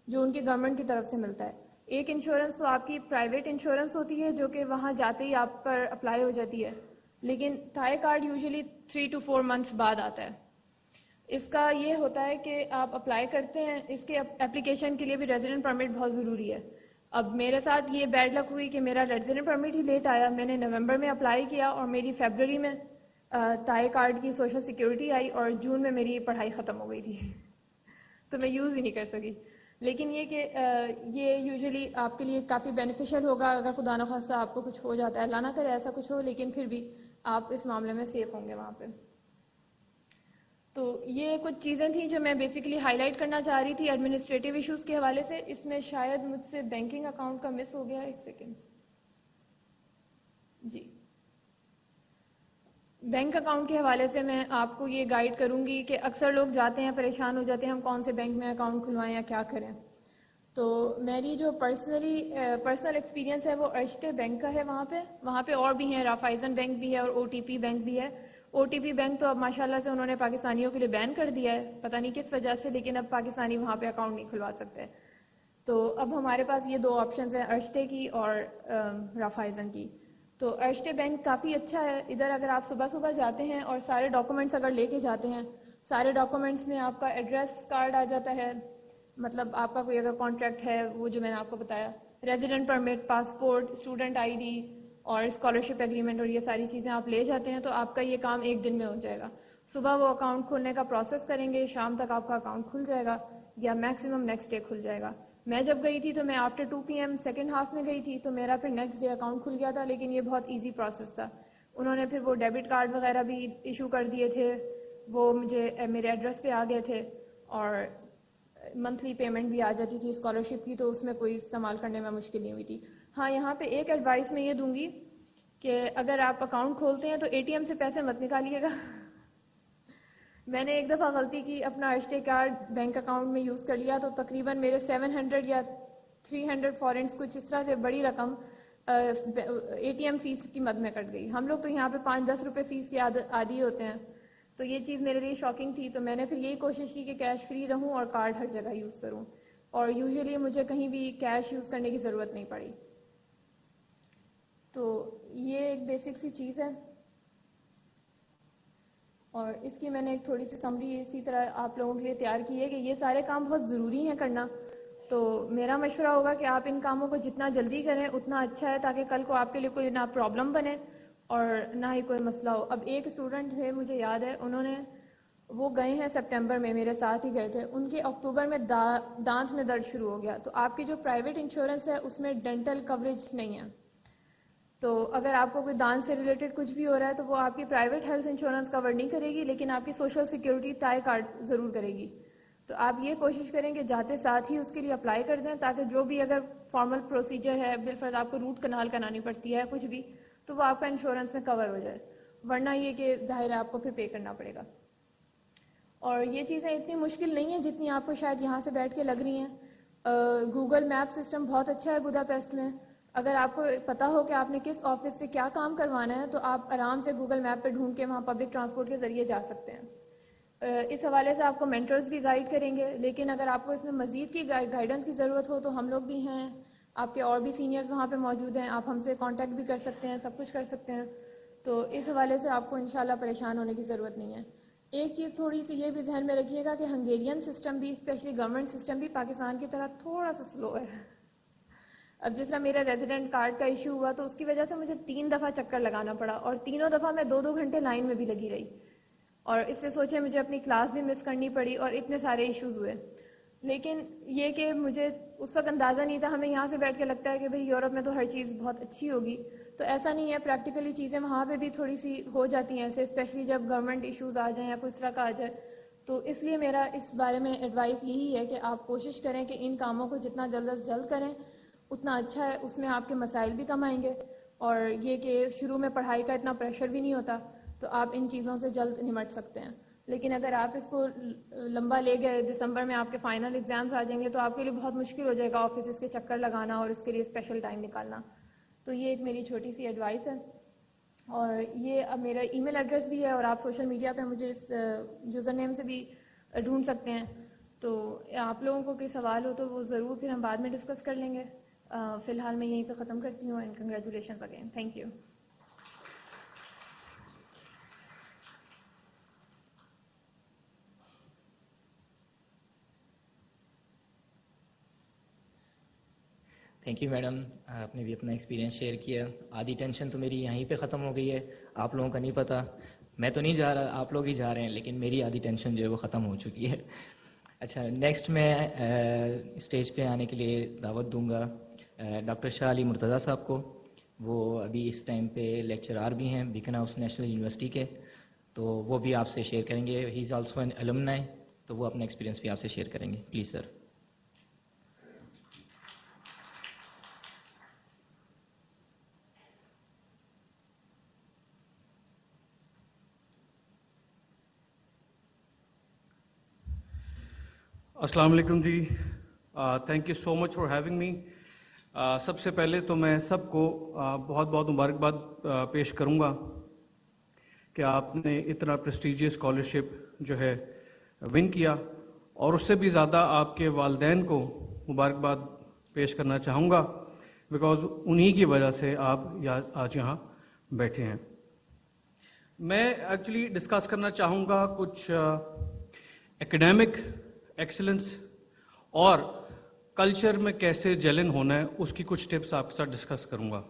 جو ان کی گورنمنٹ کی طرف سے ملتا ہے. ایک انشورنس تو آپ کی پرائیویٹ انشورنس ہوتی ہے جو کہ وہاں جاتے ہی آپ پر اپلائی ہو جاتی ہے, لیکن Thai card usually 3 to 4 months بعد آتا ہے. اس کا یہ ہوتا ہے کہ آپ اپلائی کرتے ہیں, اس کے اپلیکیشن کے لیے بھی ریزیڈنٹ پرمٹ بہت ضروری ہے. اب میرے ساتھ یہ بیڈ لک ہوئی کہ میرا ریزیڈنٹ پرمٹ ہی لیٹ آیا. میں نے نومبر میں اپلائی کیا اور میری فیبرری میں تھائی کارڈ کی سوشل سیکورٹی آئی, اور جون میں میری پڑھائی ختم ہو گئی تھی تو میں یوز ہی نہیں کر سکی. لیکن یہ کہ یہ یوزلی آپ کے لیے کافی بینیفیشل ہوگا اگر خدا نخواستہ آپ کو کچھ ہو جاتا ہے, اللہ نہ کرے ایسا کچھ ہو, لیکن پھر بھی آپ اس معاملے میں سیف ہوں گے وہاں پہ. تو یہ کچھ چیزیں تھیں جو میں بیسیکلی ہائی لائٹ کرنا چاہ رہی تھی ایڈمنسٹریٹو ایشوز کے حوالے سے. اس میں شاید مجھ سے بینکنگ اکاؤنٹ کا مس ہو گیا, ایک سیکنڈ. جی, بینک اکاؤنٹ کے حوالے سے میں آپ کو یہ گائیڈ کروں گی کہ اکثر لوگ جاتے ہیں پریشان ہو جاتے ہیں ہم کون سے بینک میں اکاؤنٹ کھلوائیں یا کیا کریں. تو میری جو پرسنل ایکسپیرینس ہے وہ ارشتے بینک کا ہے. وہاں پہ اور بھی ہیں, رافائزن بینک بھی ہے اور OTP بینک بھی ہے. OTP بینک تو اب ماشاءاللہ سے انہوں نے پاکستانیوں کے لیے بین کر دیا ہے, پتہ نہیں کس وجہ سے, لیکن اب پاکستانی وہاں پہ اکاؤنٹ نہیں کھلوا سکتے. تو اب ہمارے پاس یہ 2 آپشنز ہیں, ارشتے کی اور رافائزن کی. تو ارشتے بینک کافی اچھا ہے. ادھر اگر آپ صبح جاتے ہیں اور سارے ڈاکومنٹس اگر لے کے جاتے ہیں, سارے ڈاکومنٹس میں آپ کا ایڈریس کارڈ آ جاتا ہے, مطلب آپ کا کوئی اگر کانٹریکٹ ہے وہ جو میں نے آپ کو بتایا, resident permit, passport, student ID اور اسکالرشپ ایگریمنٹ, اور یہ ساری چیزیں آپ لے جاتے ہیں تو آپ کا یہ کام 1 دن میں ہو جائے گا. صبح وہ اکاؤنٹ کھولنے کا پروسیس کریں گے, شام تک آپ کا اکاؤنٹ کھل جائے گا یا میکسیمم نیکسٹ ڈے کھل جائے گا. میں جب گئی تھی تو میں آفٹر 2 PM سیکنڈ ہاف میں گئی تھی, تو میرا پھر نیکسٹ ڈے اکاؤنٹ کھل گیا تھا. لیکن یہ بہت ایزی پروسیس تھا. انہوں نے پھر وہ ڈیبٹ کارڈ وغیرہ بھی ایشو کر دیے تھے, وہ مجھے میرے ایڈریس پہ آ گئے تھے, اور منتھلی پیمنٹ بھی آ جاتی تھی اسکالرشپ کی, تو اس میں کوئی استعمال کرنے میں مشکل نہیں ہوئی تھی. ہاں, یہاں پہ ایک ایڈوائس میں یہ دوں گی کہ اگر آپ اکاؤنٹ کھولتے ہیں تو ATM سے پیسے مت نکالیے گا. میں نے ایک دفعہ غلطی کی, اپنا ارشتے کارڈ بینک اکاؤنٹ میں یوز کر لیا, تو تقریباً میرے 700 یا 300 فورنس کچھ اس طرح سے بڑی رقم ATM فیس کی مد میں کٹ گئی. ہم لوگ تو یہاں پہ 5-10 روپے فیس کے عادی ہوتے ہیں, تو یہ چیز میرے لیے شاکنگ تھی. تو میں نے پھر یہی کوشش کی کہ کیش فری رہوں اور کارڈ ہر جگہ یوز کروں, اور یوزلی مجھے کہیں بھی کیش یوز کرنے کی ضرورت نہیں پڑی. تو یہ ایک بیسک سی چیز ہے, اور اس کی میں نے ایک تھوڑی سی سمری اسی طرح آپ لوگوں کے لیے تیار کی ہے کہ یہ سارے کام بہت ضروری ہیں کرنا. تو میرا مشورہ ہوگا کہ آپ ان کاموں کو جتنا جلدی کریں اتنا اچھا ہے, تاکہ کل کو آپ کے لیے کوئی نہ پرابلم بنے اور نہ ہی کوئی مسئلہ ہو. اب ایک اسٹوڈنٹ تھے, مجھے یاد ہے, وہ گئے ہیں سپٹمبر میں, میرے ساتھ ہی گئے تھے. ان کے اکتوبر میں دانت میں درد شروع ہو گیا. تو آپ کی جو پرائیویٹ انشورنس ہے اس میں ڈینٹل کوریج نہیں ہے. تو اگر آپ کو کوئی دانت سے ریلیٹڈ کچھ بھی ہو رہا ہے تو وہ آپ کی پرائیویٹ ہیلتھ انشورنس کور نہیں کرے گی, لیکن آپ کی سوشل سیکورٹی ٹائی کارڈ ضرور کرے گی. تو آپ یہ کوشش کریں کہ جاتے ساتھ ہی اس کے لیے اپلائی کر دیں, تاکہ جو بھی اگر فارمل پروسیجر ہے, بالفرض آپ کو روٹ کنال کرانی پڑتی ہے کچھ بھی, تو وہ آپ کا انشورنس میں کور ہو جائے. ورنہ یہ کہ ظاہر ہے آپ کو پھر پے کرنا پڑے گا. اور یہ چیزیں اتنی مشکل نہیں ہیں جتنی آپ کو شاید یہاں سے بیٹھ کے لگ رہی ہیں. گوگل میپ سسٹم بہت اچھا ہے بوداپیسٹ میں. اگر آپ کو پتہ ہو کہ آپ نے کس آفس سے کیا کام کروانا ہے, تو آپ آرام سے گوگل میپ پہ ڈھونڈ کے وہاں پبلک ٹرانسپورٹ کے ذریعے جا سکتے ہیں. اس حوالے سے آپ کو مینٹرز بھی گائیڈ کریں گے, لیکن اگر آپ کو اس میں مزید کی گائیڈنس کی ضرورت ہو تو ہم لوگ بھی ہیں, آپ کے اور بھی سینئرز وہاں پہ موجود ہیں, آپ ہم سے کانٹیکٹ بھی کر سکتے ہیں, سب کچھ کر سکتے ہیں. تو اس حوالے سے آپ کو انشاءاللہ پریشان ہونے کی ضرورت نہیں ہے. ایک چیز تھوڑی سی یہ بھی ذہن میں رکھیے گا کہ ہنگیرین سسٹم بھی, اسپیشلی گورنمنٹ سسٹم بھی پاکستان کی طرح تھوڑا سا سلو ہے. اب جس طرح میرا ریزیڈنٹ کارڈ کا ایشو ہوا تو اس کی وجہ سے مجھے 3 دفعہ چکر لگانا پڑا, اور تینوں دفعہ میں 2-2 گھنٹے لائن میں بھی لگی رہی, اور اس سے سوچے مجھے اپنی کلاس بھی مس کرنی پڑی, اور اتنے سارے ایشوز ہوئے. لیکن یہ کہ مجھے اس وقت اندازہ نہیں تھا. ہمیں یہاں سے بیٹھ کے لگتا ہے کہ بھئی یورپ میں تو ہر چیز بہت اچھی ہوگی, تو ایسا نہیں ہے. پریکٹیکلی چیزیں وہاں پہ بھی تھوڑی سی ہو جاتی ہیں ایسے, اسپیشلی جب گورنمنٹ ایشوز آ جائیں یا کوئی اس طرح کا آ جائے. تو اس لیے میرا اس بارے میں ایڈوائس یہی ہے کہ آپ کوشش کریں کہ ان کاموں کو جتنا جلد از جلد کریں اتنا اچھا ہے. اس میں آپ کے مسائل بھی کم آئیں گے, اور یہ کہ شروع میں پڑھائی کا اتنا پریشر بھی نہیں ہوتا تو آپ ان چیزوں سے جلد نمٹ سکتے ہیں. لیکن اگر آپ اس کو لمبا لے گئے, دسمبر میں آپ کے فائنل ایگزامز آ جائیں گے تو آپ کے لیے بہت مشکل ہو جائے گا آفیسز کے چکر لگانا اور اس کے لیے اسپیشل ٹائم نکالنا. تو یہ ایک میری چھوٹی سی ایڈوائس ہے. اور یہ اب میرا ای میل ایڈریس بھی ہے اور آپ سوشل میڈیا پہ مجھے اس یوزر نیم سے بھی ڈھونڈ سکتے ہیں. تو آپ لوگوں کو کوئی سوال ہو تو وہ ضرور پھر ہم بعد میں ڈسکس کر لیں گے. فی الحال میں یہیں پہ ختم کرتی ہوں and congratulations again. Thank you. Thank you madam, آپ نے بھی اپنا ایکسپیرینس شیئر کیا. آدھی ٹینشن تو میری یہیں پہ ختم ہو گئی ہے, آپ لوگوں کا نہیں پتہ, میں تو نہیں جا رہا, آپ لوگ ہی جا رہے ہیں, لیکن میری آدھی ٹینشن جو ہے وہ ختم ہو چکی ہے. اچھا, نیکسٹ میں اسٹیج پہ آنے کے لیے دعوت دوں گا ڈاکٹر شاہ علی مرتضیٰ صاحب کو. وہ ابھی اس ٹائم پہ لیکچرار بھی ہیں بیکن ہاؤس نیشنل یونیورسٹی کے, تو وہ بھی آپ سے شیئر کریں گے. ہی از آلسو این الومنائی, تو وہ اپنا ایکسپیرینس بھی آپ سے شیئر کریں گے. Please sir. السلام علیکم جی. Thank you so much for having me. سب سے پہلے تو میں سب کو بہت بہت مبارکباد پیش کروں گا کہ آپ نے اتنا پریسٹیجیس اسکالرشپ جو ہے ون کیا, اور اس سے بھی زیادہ آپ کے والدین کو مبارکباد پیش کرنا چاہوں گا بیکاز انہی کی وجہ سے آپ آج یہاں بیٹھے ہیں. میں ایکچولی ڈسکس کرنا چاہوں گا کچھ ایکڈیمک ایکسلنس اور کلچر میں کیسے جلن ہونا ہے, اس کی کچھ ٹپس آپ کے ساتھ ڈسکس کروں گا.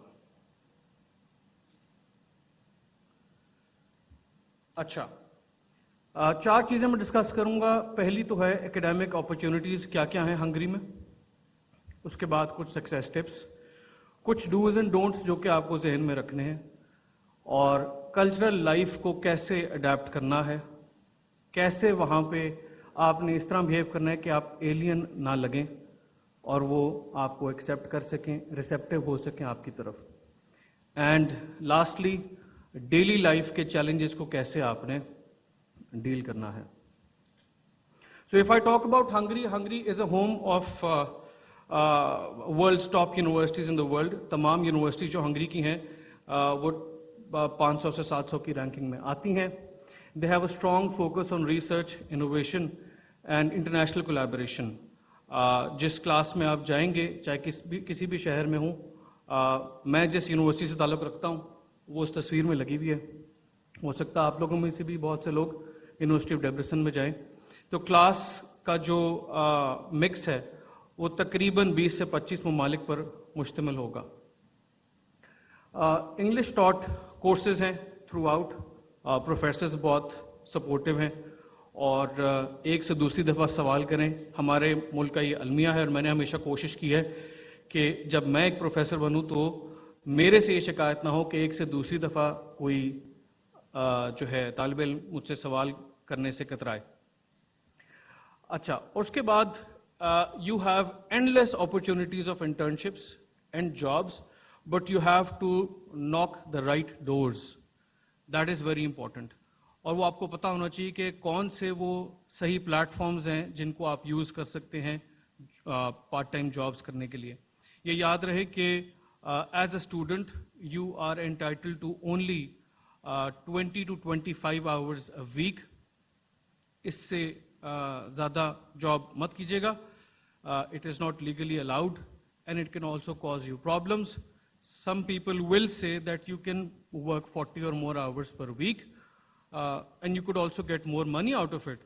اچھا, 4 چیزیں میں ڈسکس کروں گا. پہلی تو ہے ایکڈیمک اپرچونیٹیز کیا کیا ہیں ہنگری میں, اس کے بعد کچھ سکسیس ٹپس, کچھ ڈوز اینڈ ڈونٹس جو کہ آپ کو ذہن میں رکھنے ہیں, اور کلچرل لائف کو کیسے اڈیپٹ کرنا ہے, کیسے وہاں پہ آپ نے اس طرح بہیو کرنا ہے کہ آپ ایلین نہ لگیں اور وہ آپ کو ایکسیپٹ کر سکیں, ریسیپٹیو ہو سکیں آپ کی طرف. اینڈ لاسٹلی ڈیلی لائف کے چیلنجز کو کیسے آپ نے ڈیل کرنا ہے. So if I talk about Hungary, Hungary is a home of world's top universities in the world. تمام یونیورسٹیز جو ہنگری کی ہیں وہ 500 سے 700 کی رینکنگ میں آتی ہیں. They have a strong focus on research, innovation and international collaboration. جس کلاس میں آپ جائیں گے, چاہے کسی بھی شہر میں ہوں, میں جس یونیورسٹی سے تعلق رکھتا ہوں وہ اس تصویر میں لگی ہوئی ہے. ہو سکتا ہے آپ لوگوں میں سے بھی بہت سے لوگ یونیورسٹی آف ڈیبریسن میں جائیں. تو کلاس کا جو مکس ہے وہ تقریباً 20 سے 25 ممالک پر مشتمل ہوگا. انگلش ٹاٹ کورسز ہیں تھرو آؤٹ. پروفیسرز بہت سپورٹیو ہیں اور ایک سے دوسری دفعہ سوال کریں. ہمارے ملک کا یہ المیہ ہے اور میں نے ہمیشہ کوشش کی ہے کہ جب میں ایک پروفیسر بنوں تو میرے سے یہ شکایت نہ ہو کہ ایک سے دوسری دفعہ کوئی جو ہے طالب علم مجھ سے سوال کرنے سے کترائے. اچھا, اور اس کے بعد you have endless opportunities of internships and jobs, but you have to knock the right doors. That is very important. اور وہ آپ کو پتہ ہونا چاہیے کہ کون سے وہ صحیح پلیٹ فارمز ہیں جن کو آپ یوز کر سکتے ہیں پارٹ ٹائم جابس کرنے کے لیے. یہ یاد رہے کہ as a student you are entitled to only 20 to 25 hours a week. اس سے زیادہ جاب مت کیجیے گا. It is not legally allowed and it can also cause you problems. Some people will say that you can work 40 or more hours per week and you could also get more money out of it,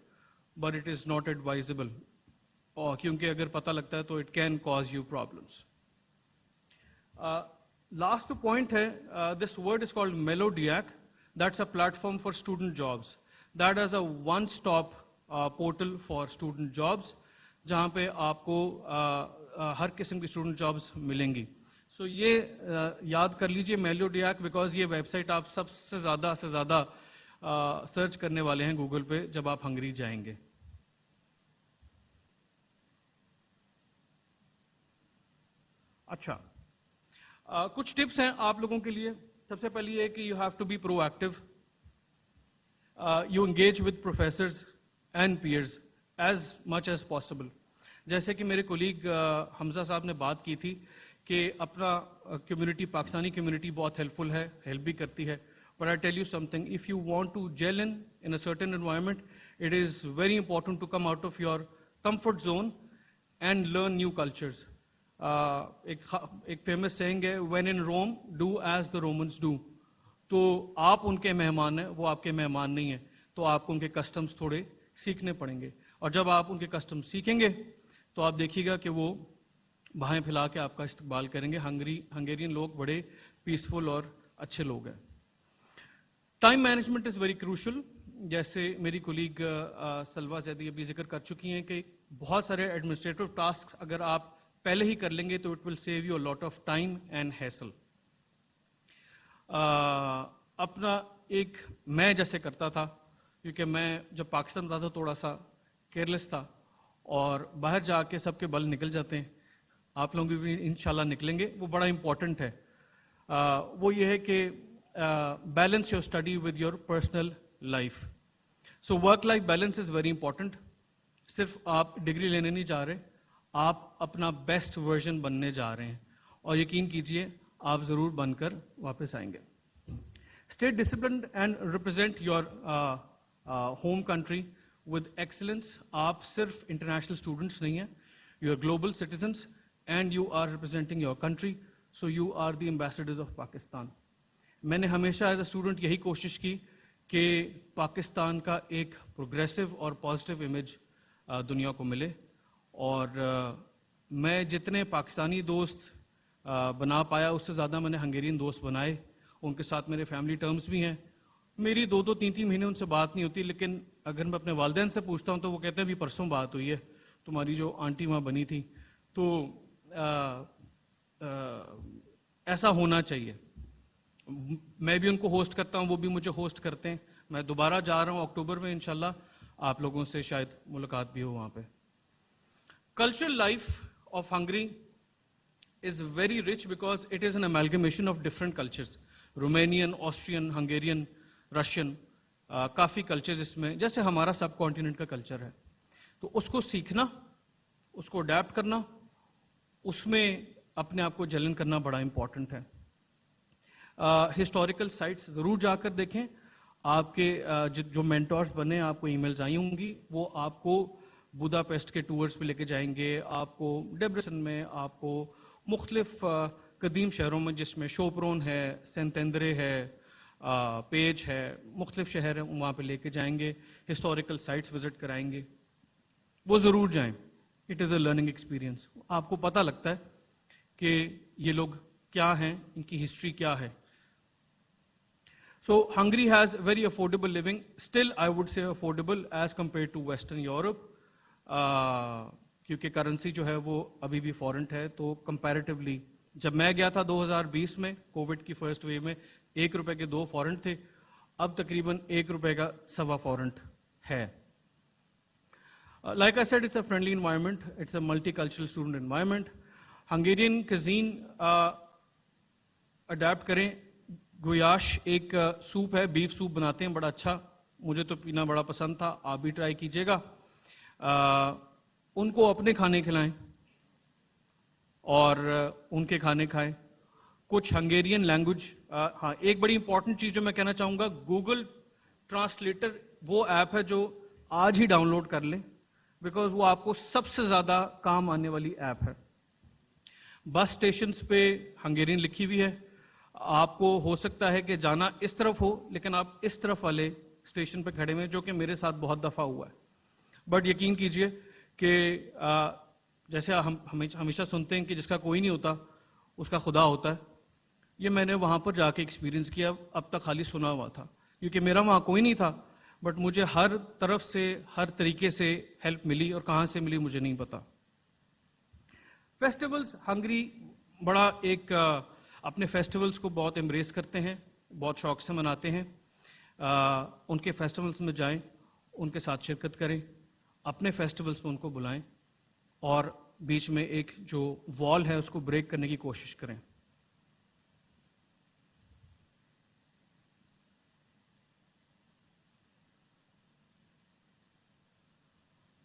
but it is not advisable. کیونکہ اگر پتہ لگتا ہے تو it can cause you problems. Last point ہے, this word is called Melodiac. That's a platform for student jobs. That is a one-stop portal for student jobs جہاں پہ آپ کو ہر قسم کی اسٹوڈنٹ جابس ملیں گی. سو یہ یاد کر لیجئے میلوڈیاک, بیکاز یہ ویب سائٹ آپ سب سے زیادہ سرچ کرنے والے ہیں گوگل پہ جب آپ ہنگری جائیں گے. اچھا, کچھ ٹپس ہیں آپ لوگوں کے لیے. سب سے پہلی یہ کہ you have to be proactive. You engage with professors and peers as much as possible. جیسے کہ میرے کولیگ حمزہ صاحب نے بات کی تھی کہ اپنا کمیونٹی, پاکستانی کمیونٹی بہت ہیلپ فل ہے, ہیلپ بھی کرتی ہے. But I tell you something, if you want to gel in a certain environment, it is very important to come out of your comfort zone and learn new cultures. ایک فیمس سینگ ہے, when in Rome, do as the Romans do. تو آپ ان کے مہمان ہیں, وہ آپ کے مہمان نہیں ہیں, تو آپ کو ان کے کسٹمز تھوڑے سیکھنے پڑیں گے. اور جب آپ ان کے کسٹمز سیکھیں گے تو آپ دیکھیے گا کہ وہ بھائیں پھیلا کے آپ کا استقبال کریں گے. ہنگیرین لوگ بڑے پیسفل اور اچھے لوگ ہیں. Time management is very crucial. جیسے میری کولیگ سلوا زیدی ابھی ذکر کر چکی ہیں کہ بہت سارے ایڈمنسٹریٹو ٹاسک اگر آپ پہلے ہی کر لیں گے تو it will save you a lot of time and hassle. اپنا ایک میں جیسے کرتا تھا, کیونکہ میں جب پاکستان تھا تو تھوڑا سا کیئرلیس تھا, اور باہر جا کے سب کے بل نکل جاتے ہیں. آپ لوگ بھی انشاءاللہ نکلیں گے, وہ بڑا امپورٹنٹ ہے. وہ یہ ہے کہ balance your study with your personal life. So work life balance is very important. صرف آپ ڈگری لینے نہیں جا رہے, آپ اپنا بیسٹ ورژن بننے جا رہے ہیں, اور یقین کیجئے آپ ضرور بن کر واپس آئیں گے. Stay disciplined and represent your home country with excellence. آپ صرف انٹرنیشنل اسٹوڈنٹس نہیں ہیں, you are global citizens and you are representing your country, so you are the ambassadors of Pakistan. میں نے ہمیشہ ایز اے اسٹوڈنٹ یہی کوشش کی کہ پاکستان کا ایک پروگریسو اور پازیٹیو امیج دنیا کو ملے, اور میں جتنے پاکستانی دوست بنا پایا اس سے زیادہ میں نے ہنگیرین دوست بنائے. ان کے ساتھ میرے فیملی ٹرمز بھی ہیں. میری 2-3 مہینے ان سے بات نہیں ہوتی, لیکن اگر میں اپنے والدین سے پوچھتا ہوں تو وہ کہتے ہیں بھی پرسوں بات ہوئی ہے, تمہاری جو آنٹی وہاں بنی تھی. تو ایسا ہونا چاہیے. میں بھی ان کو ہوسٹ کرتا ہوں, وہ بھی مجھے ہوسٹ کرتے ہیں. میں دوبارہ جا رہا ہوں اکتوبر میں, انشاءاللہ آپ لوگوں سے شاید ملاقات بھی ہو وہاں پہ. Cultural life of Hungary is very rich because it is an amalgamation of different cultures. Romanian, Austrian, Hungarian, Russian, کافی کلچرز اس میں, جیسے ہمارا سب کانٹیننٹ کا کلچر ہے. تو اس کو سیکھنا, اس کو اڈیپٹ کرنا, اس میں اپنے آپ کو جلن کرنا بڑا امپورٹنٹ ہے. ہسٹوریکل سائٹس ضرور جا کر دیکھیں. آپ کے جو مینٹورز بنے, آپ کو ای میلز آئی ہوں گی, وہ آپ کو بوداپیسٹ کے ٹورز پہ لے کے جائیں گے, آپ کو ڈیبریسن میں, آپ کو مختلف قدیم شہروں میں جس میں شوپرون ہے, سینتیندرے ہے, پیج ہے, مختلف شہر ہیں, وہاں پہ لے کے جائیں گے. ہسٹوریکل سائٹس وزٹ کرائیں گے, وہ ضرور جائیں. It is a learning experience. آپ کو پتہ لگتا ہے کہ یہ لوگ کیا ہیں, ان کی ہسٹری کیا ہے. So Hungary has very affordable living. Still, I would say affordable as compared to Western Europe. کیونکہ کرنسی جو ہے وہ ابھی بھی فورنٹ ہے, تو کمپیریٹیولی جب میں گیا تھا 2020 میں کووڈ کی فرسٹ ویو میں, 1 روپے کے 2 فورنٹ تھے, اب تقریباً 1 روپے کا 1.25 فورنٹ ہے. Like I said, it's a friendly environment. It's a multicultural student environment. Hungarian cuisine adapt کریں. گویاش ایک سوپ ہے, بیف سوپ بناتے ہیں, بڑا اچھا, مجھے تو پینا بڑا پسند تھا, آپ بھی ٹرائی کیجیے گا. ان کو اپنے کھانے کھلائیں اور ان کے کھانے کھائیں. کچھ ہنگیرین لینگویج, ہاں ایک بڑی امپورٹنٹ چیز جو میں کہنا چاہوں گا, گوگل ٹرانسلیٹر وہ ایپ ہے جو آج ہی ڈاؤن لوڈ کر لیں, بیکاز وہ آپ کو سب سے زیادہ کام آنے والی ایپ ہے. بس اسٹیشنز پہ ہنگیرین لکھی ہوئی ہے, آپ کو ہو سکتا ہے کہ جانا اس طرف ہو لیکن آپ اس طرف والے اسٹیشن پہ کھڑے ہوئے, جو کہ میرے ساتھ بہت دفعہ ہوا ہے. بٹ یقین کیجئے کہ جیسے ہم ہمیشہ سنتے ہیں کہ جس کا کوئی نہیں ہوتا اس کا خدا ہوتا ہے, یہ میں نے وہاں پر جا کے ایکسپیرینس کیا. اب تک خالی سنا ہوا تھا کیونکہ میرا وہاں کوئی نہیں تھا, بٹ مجھے ہر طرف سے ہر طریقے سے ہیلپ ملی, اور کہاں سے ملی مجھے نہیں پتا. فیسٹیولز, ہنگری بڑا ایک اپنے فیسٹیولز کو بہت امبریس کرتے ہیں, بہت شوق سے مناتے ہیں. ان کے فیسٹیولز میں جائیں, ان کے ساتھ شرکت کریں, اپنے فیسٹیولز میں ان کو بلائیں, اور بیچ میں ایک جو وال ہے اس کو بریک کرنے کی کوشش کریں.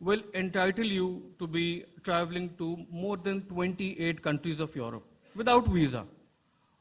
will entitle you to be traveling to more than 28 countries of Europe without visa.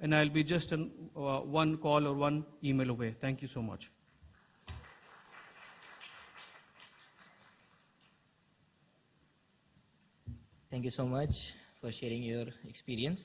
and I'll be just one call or one email away. Thank you so much. Thank you so much for sharing your experience.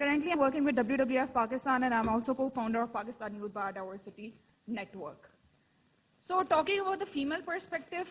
Currently, I'm working with WWF Pakistan and I'm also co-founder of Pakistan Youth Biodiversity Network. So, talking about the female perspective,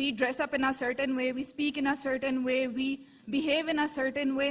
We dress up in a certain way, we speak in a certain way, we behave in a certain way.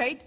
right?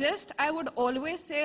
just I would always say,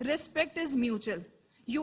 respect is mutual. You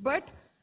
But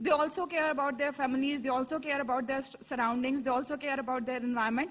They also care about their families. They also care about their surroundings. They also care about their environment.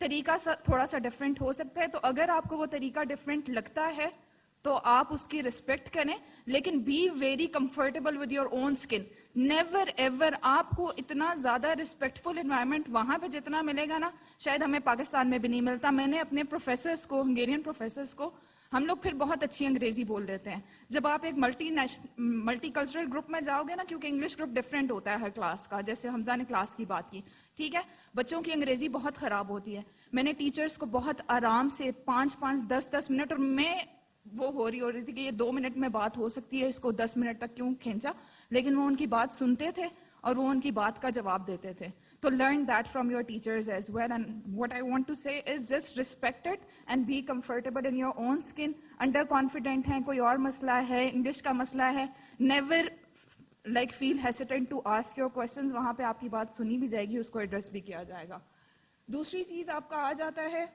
طریقہ تھوڑا سا ڈفرینٹ ہو سکتا ہے. تو اگر آپ کو وہ طریقہ ڈفرینٹ لگتا ہے تو آپ اس کی رسپیکٹ کریں, لیکن be very comfortable with your own skin. Never ever آپ کو اتنا زیادہ رسپیکٹفل انوائرمنٹ وہاں پہ جتنا ملے گا نا, شاید ہمیں پاکستان میں بھی نہیں ملتا. میں نے اپنے پروفیسرس کو, ہنگیرین پروفیسرس کو, ہم لوگ پھر بہت اچھی انگریزی بول دیتے ہیں. جب آپ ایک ملٹی کلچرل گروپ میں جاؤ گے نا, کیونکہ انگلش گروپ ڈفرینٹ ہوتا ہے ہر کلاس کا, جیسے حمزہ نے کلاس کی بات کی, ٹھیک ہے, بچوں کی انگریزی بہت خراب ہوتی ہے. میں نے ٹیچرس کو بہت آرام سے 5-5 10-10 منٹ, اور میں وہ ہو رہی تھی کہ یہ 2 منٹ میں بات ہو سکتی ہے, اس کو 10 منٹ تک کیوں کھینچا, لیکن وہ ان کی بات سنتے تھے اور وہ ان کی بات کا جواب دیتے تھے. تو learn that from your teachers as well. And what I want to say is just respect it and be comfortable in your own skin. Under confident ہیں, کوئی اور مسئلہ ہے, انگلش کا مسئلہ ہے, never like feel hesitant to ask your questions. وہاں پہ آپ کی بات سنی بھی جائے گی, اس کو ایڈریس بھی کیا جائے گا. دوسری چیز آپ کا آ جاتا ہے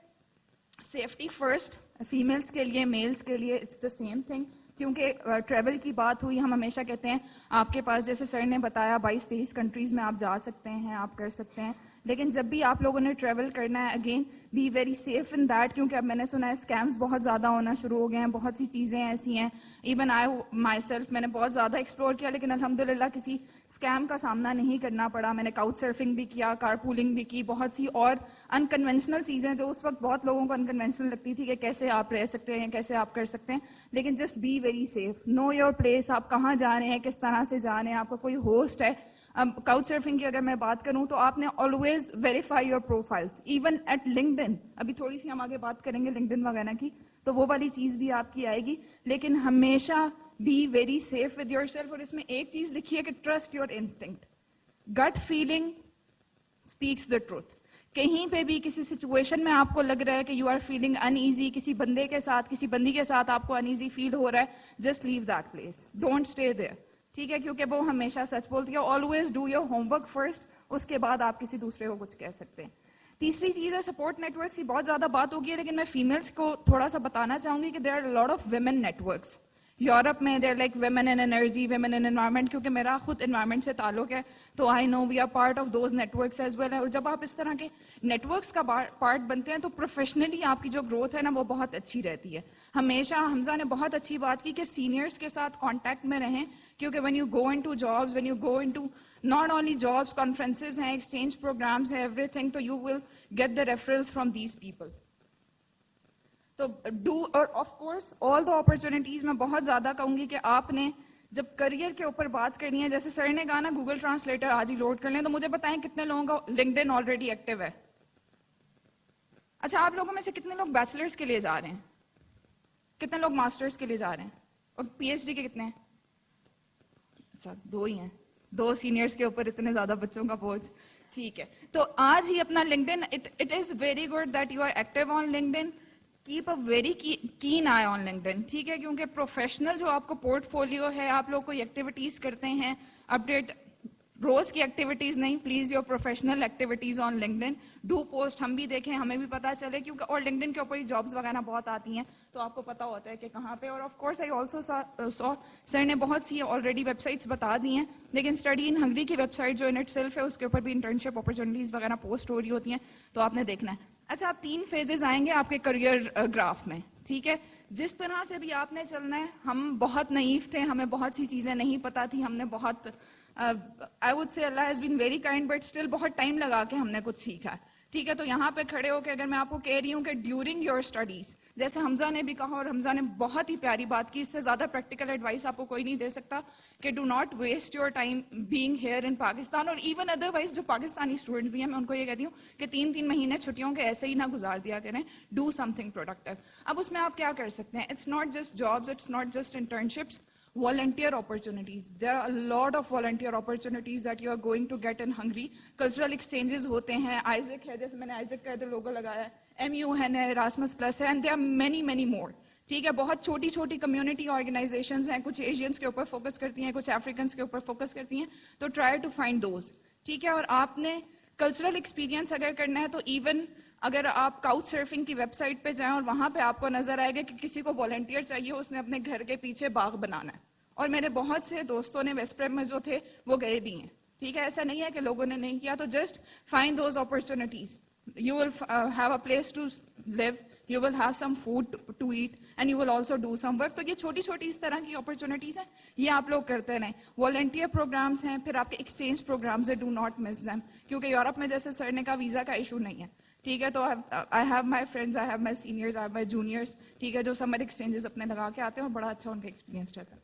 سیفٹی فرسٹ. فیمیلس کے لیے, میلس کے لیے اٹس دا سیم تھنگ. کیونکہ ٹریول کی بات ہوئی, ہم ہمیشہ کہتے ہیں آپ کے پاس, جیسے سر نے بتایا 22-23 کنٹریز میں آپ جا سکتے ہیں, آپ کر سکتے ہیں, لیکن جب بھی آپ لوگوں نے ٹریول کرنا ہے, again be very safe in that. کیونکہ اب میں نے سنا ہے اسکیمس بہت زیادہ ہونا شروع ہو گئے ہیں, بہت سی چیزیں ایسی ہیں. ایون آئی مائی سیلف, میں نے بہت زیادہ ایکسپلور کیا, لیکن الحمدللہ کسی اسکیم کا سامنا نہیں کرنا پڑا. میں نے کاؤچ سرفنگ بھی کیا, کار پولنگ بھی کی, بہت سی اور انکنونشنل چیزیں جو اس وقت بہت لوگوں کو انکنونشنل لگتی تھی کہ کیسے آپ رہ سکتے ہیں, کیسے آپ کر سکتے ہیں. لیکن just be very safe, know your place, آپ کہاں جا رہے ہیں, کس طرح سے جا رہے ہیں, آپ کا کوئی ہوسٹ ہے. کاؤچ سرفنگ کی اگر میں بات کروں تو آپ نے always verify your profiles, even at LinkedIn. ابھی تھوڑی سی ہم آگے بات کریں گے لنکڈن وغیرہ کی, تو وہ والی چیز بھی آپ کی آئے گی. لیکن ہمیشہ be very safe with your self. اور اس میں ایک چیز لکھی ہے کہ trust your instinct. Gut feeling speaks the truth. کہیں پہ بھی کسی سچویشن میں آپ کو لگ رہا ہے کہ you are feeling uneasy, کسی بندے کے ساتھ, کسی بندی کے ساتھ آپ کو ان ایزی فیل ہو رہا ہے, just leave that place, don't stay there, ٹھیک ہے, کیونکہ وہ ہمیشہ سچ بولتی ہے. Always do your homework first, اس کے بعد آپ کسی دوسرے کو کچھ کہہ سکتے ہیں. تیسری چیز ہے سپورٹ نیٹ ورکس کی. بہت زیادہ بات ہوگی ہے, لیکن میں فیمیلس کو تھوڑا سا بتانا چاہوں گی کہ there are lot of women networks. Europe میں there like women in energy, women in environment. کیونکہ میرا خود انوائرمنٹ سے تعلق ہے, تو I know we are part of those networks as well. اور جب آپ اس طرح کے نیٹ ورکس کا پارٹ بنتے ہیں تو پروفیشنلی آپ کی جو گروتھ ہے نا, وہ بہت اچھی رہتی ہے. ہمیشہ حمزہ نے بہت اچھی بات کی کہ سینئرس کے ساتھ کانٹیکٹ میں رہیں, کیونکہ when you go into jobs, when you go into not only jobs, conferences ہیں, exchange programs ہیں, everything, so you will get the referrals from these people. تو do, اور of course all the opportunities, میں بہت زیادہ کہوں گی کہ آپ نے جب کریئر کے اوپر بات کرنی ہے, جیسے سر نے کہا نا گوگل ٹرانسلیٹر آج ہی لوڈ کر لیں, تو مجھے بتائیں کتنے لوگوں کا لنکڈ ان آلریڈی ایکٹیو ہے. اچھا, آپ لوگوں میں سے کتنے لوگ بیچلرس کے لیے جا رہے ہیں, کتنے لوگ ماسٹرس کے لیے جا رہے ہیں, اور پی ایچ ڈی کے کتنے ہیں؟ اچھا 2 ہی ہیں, 2 سینئرس کے اوپر اتنے زیادہ بچوں کا بوجھ, ٹھیک ہے. تو آج ہی اپنا LinkedIn, it is very good that you are active on LinkedIn. Keep a very keen eye on LinkedIn, ٹھیک ہے, کیونکہ پروفیشنل جو آپ کو پورٹ فولیو ہے, آپ لوگ کوئی ایکٹیویٹیز کرتے ہیں, اپڈیٹ روز کی ایکٹیویٹیز نہیں, please your professional activities on linked in. Do post, ہم بھی دیکھیں, ہمیں بھی پتا چلے, کیونکہ اور لنکڈ ان کے اوپر ہی جابس وغیرہ بہت آتی ہیں, تو آپ کو پتا ہوتا ہے کہ کہاں پہ. اور of course I also so, sir نے بہت سی آلریڈی ویب سائٹس بتا دی ہیں, لیکن اسٹڈی ان ہنگری کی ویب سائٹ جو ان اٹ سیلف ہے, اس کے اوپر بھی انٹرنشپ اپرچونیٹیز وغیرہ پوسٹ ہو رہی ہوتی ہیں, تو آپ نے دیکھنا ہے. اچھا, آپ 3 فیزز آئیں گے آپ کے کریئر گراف میں, ٹھیک ہے. جس طرح سے بھی آپ نے چلنا ہے, ہم بہت نائیف تھے, ہمیں بہت سی چیزیں نہیں پتا تھی, ہم نے بہت I would say Allah has been very kind, but still بہت ٹائم لگا کے ہم نے کچھ سیکھا ہے, ٹھیک ہے. تو یہاں پہ کھڑے ہو کے اگر میں آپ کو کہہ رہی ہوں کہ ڈیورنگ یور اسٹڈیز, جیسے حمزہ نے بھی کہا, اور حمزہ نے بہت ہی پیاری بات کی, اس سے زیادہ پریکٹیکل ایڈوائس آپ کو کوئی نہیں دے سکتا, کہ do not waste your time being here in Pakistan. اور ایون ادروائز جو پاکستانی اسٹوڈنٹ بھی ہیں, میں ان کو یہ کہتی ہوں کہ 3 مہینے چھٹیوں کے ایسے ہی نہ گزار دیا کریں, ڈو سم تھنگ پروڈکٹیو. اب اس میں آپ کیا کر سکتے ہیں, it's not just jobs, it's not just internships, volunteer opportunities. There are a lot of volunteer opportunities that you are going to get in Hungary. Cultural exchanges ہوتے ہیں, Isaac ہے, جیسے میں نے Isaac کا ادھر لوگو لگایا ہے, MU ہے, Erasmus Plus ہے, and there are many many more. ٹھیک ہے, بہت چھوٹی چھوٹی کمیونٹی آرگنائزیشنز ہیں, کچھ ایشینس کے اوپر فوکس کرتی ہیں, کچھ افریقنس کے اوپر فوکس کرتی ہیں, تو ٹرائی ٹو فائنڈ دوز, ٹھیک ہے. اور آپ نے کلچرل ایکسپیرینس اگر کرنا ہے, تو ایون اگر آپ کاؤچ سرفنگ کی ویب سائٹ پہ جائیں, اور وہاں پہ آپ کو نظر آئے گا کہ کسی کو والنٹیئر چاہیے, اس نے اپنے گھر کے پیچھے باغ بنانا ہے. اور میرے بہت سے دوستوں نے ویسٹ پریپ میں جو تھے وہ گئے بھی ہیں, ٹھیک ہے. ایسا نہیں ہے کہ لوگوں نے نہیں کیا, تو just find those opportunities. you will have a place to live, you will have some food to eat, and you will also do some work. تو یہ چھوٹی چھوٹی اس طرح کی اپرچونیٹیز ہیں, یہ آپ لوگ کرتے رہیں. والنٹیئر پروگرامس ہیں, پھر آپ کے ایکسچینج پروگرامز ہیں, ڈو ناٹ مس دیم, کیونکہ یورپ میں جیسے سر نے کہا ویزا کا ایشو نہیں ہے, ٹھیک ہے. تو I have my friends, I have my seniors, I have my juniors, ٹھیک ہے, جو سمر ایکسچینجز اپنے لگا کے آتے ہیں اور بڑا اچھا ان کا ایکسپیرینس رہتا ہے.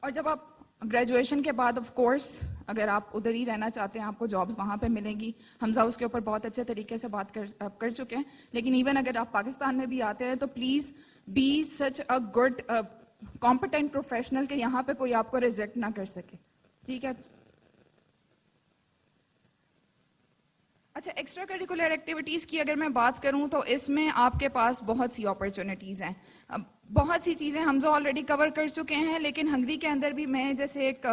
اور جب آپ گریجویشن کے بعد آف کورس اگر آپ ادھر ہی رہنا چاہتے ہیں, آپ کو جابس وہاں پہ ملیں گی. حمزہ اس کے اوپر بہت اچھے طریقے سے بات کر چکے ہیں. لیکن ایون اگر آپ پاکستان میں بھی آتے ہیں تو please be such a good competent professional کہ یہاں پہ کوئی آپ کو ریجیکٹ نہ کر سکے, ٹھیک ہے. اچھا, ایکسٹرا کریکولر ایکٹیویٹیز کی اگر میں بات کروں تو اس میں آپ کے پاس بہت سی اپرچونیٹیز ہیں. بہت سی چیزیں حمزہ آلریڈی کور کر چکے ہیں, لیکن ہنگری کے اندر بھی میں جیسے ایک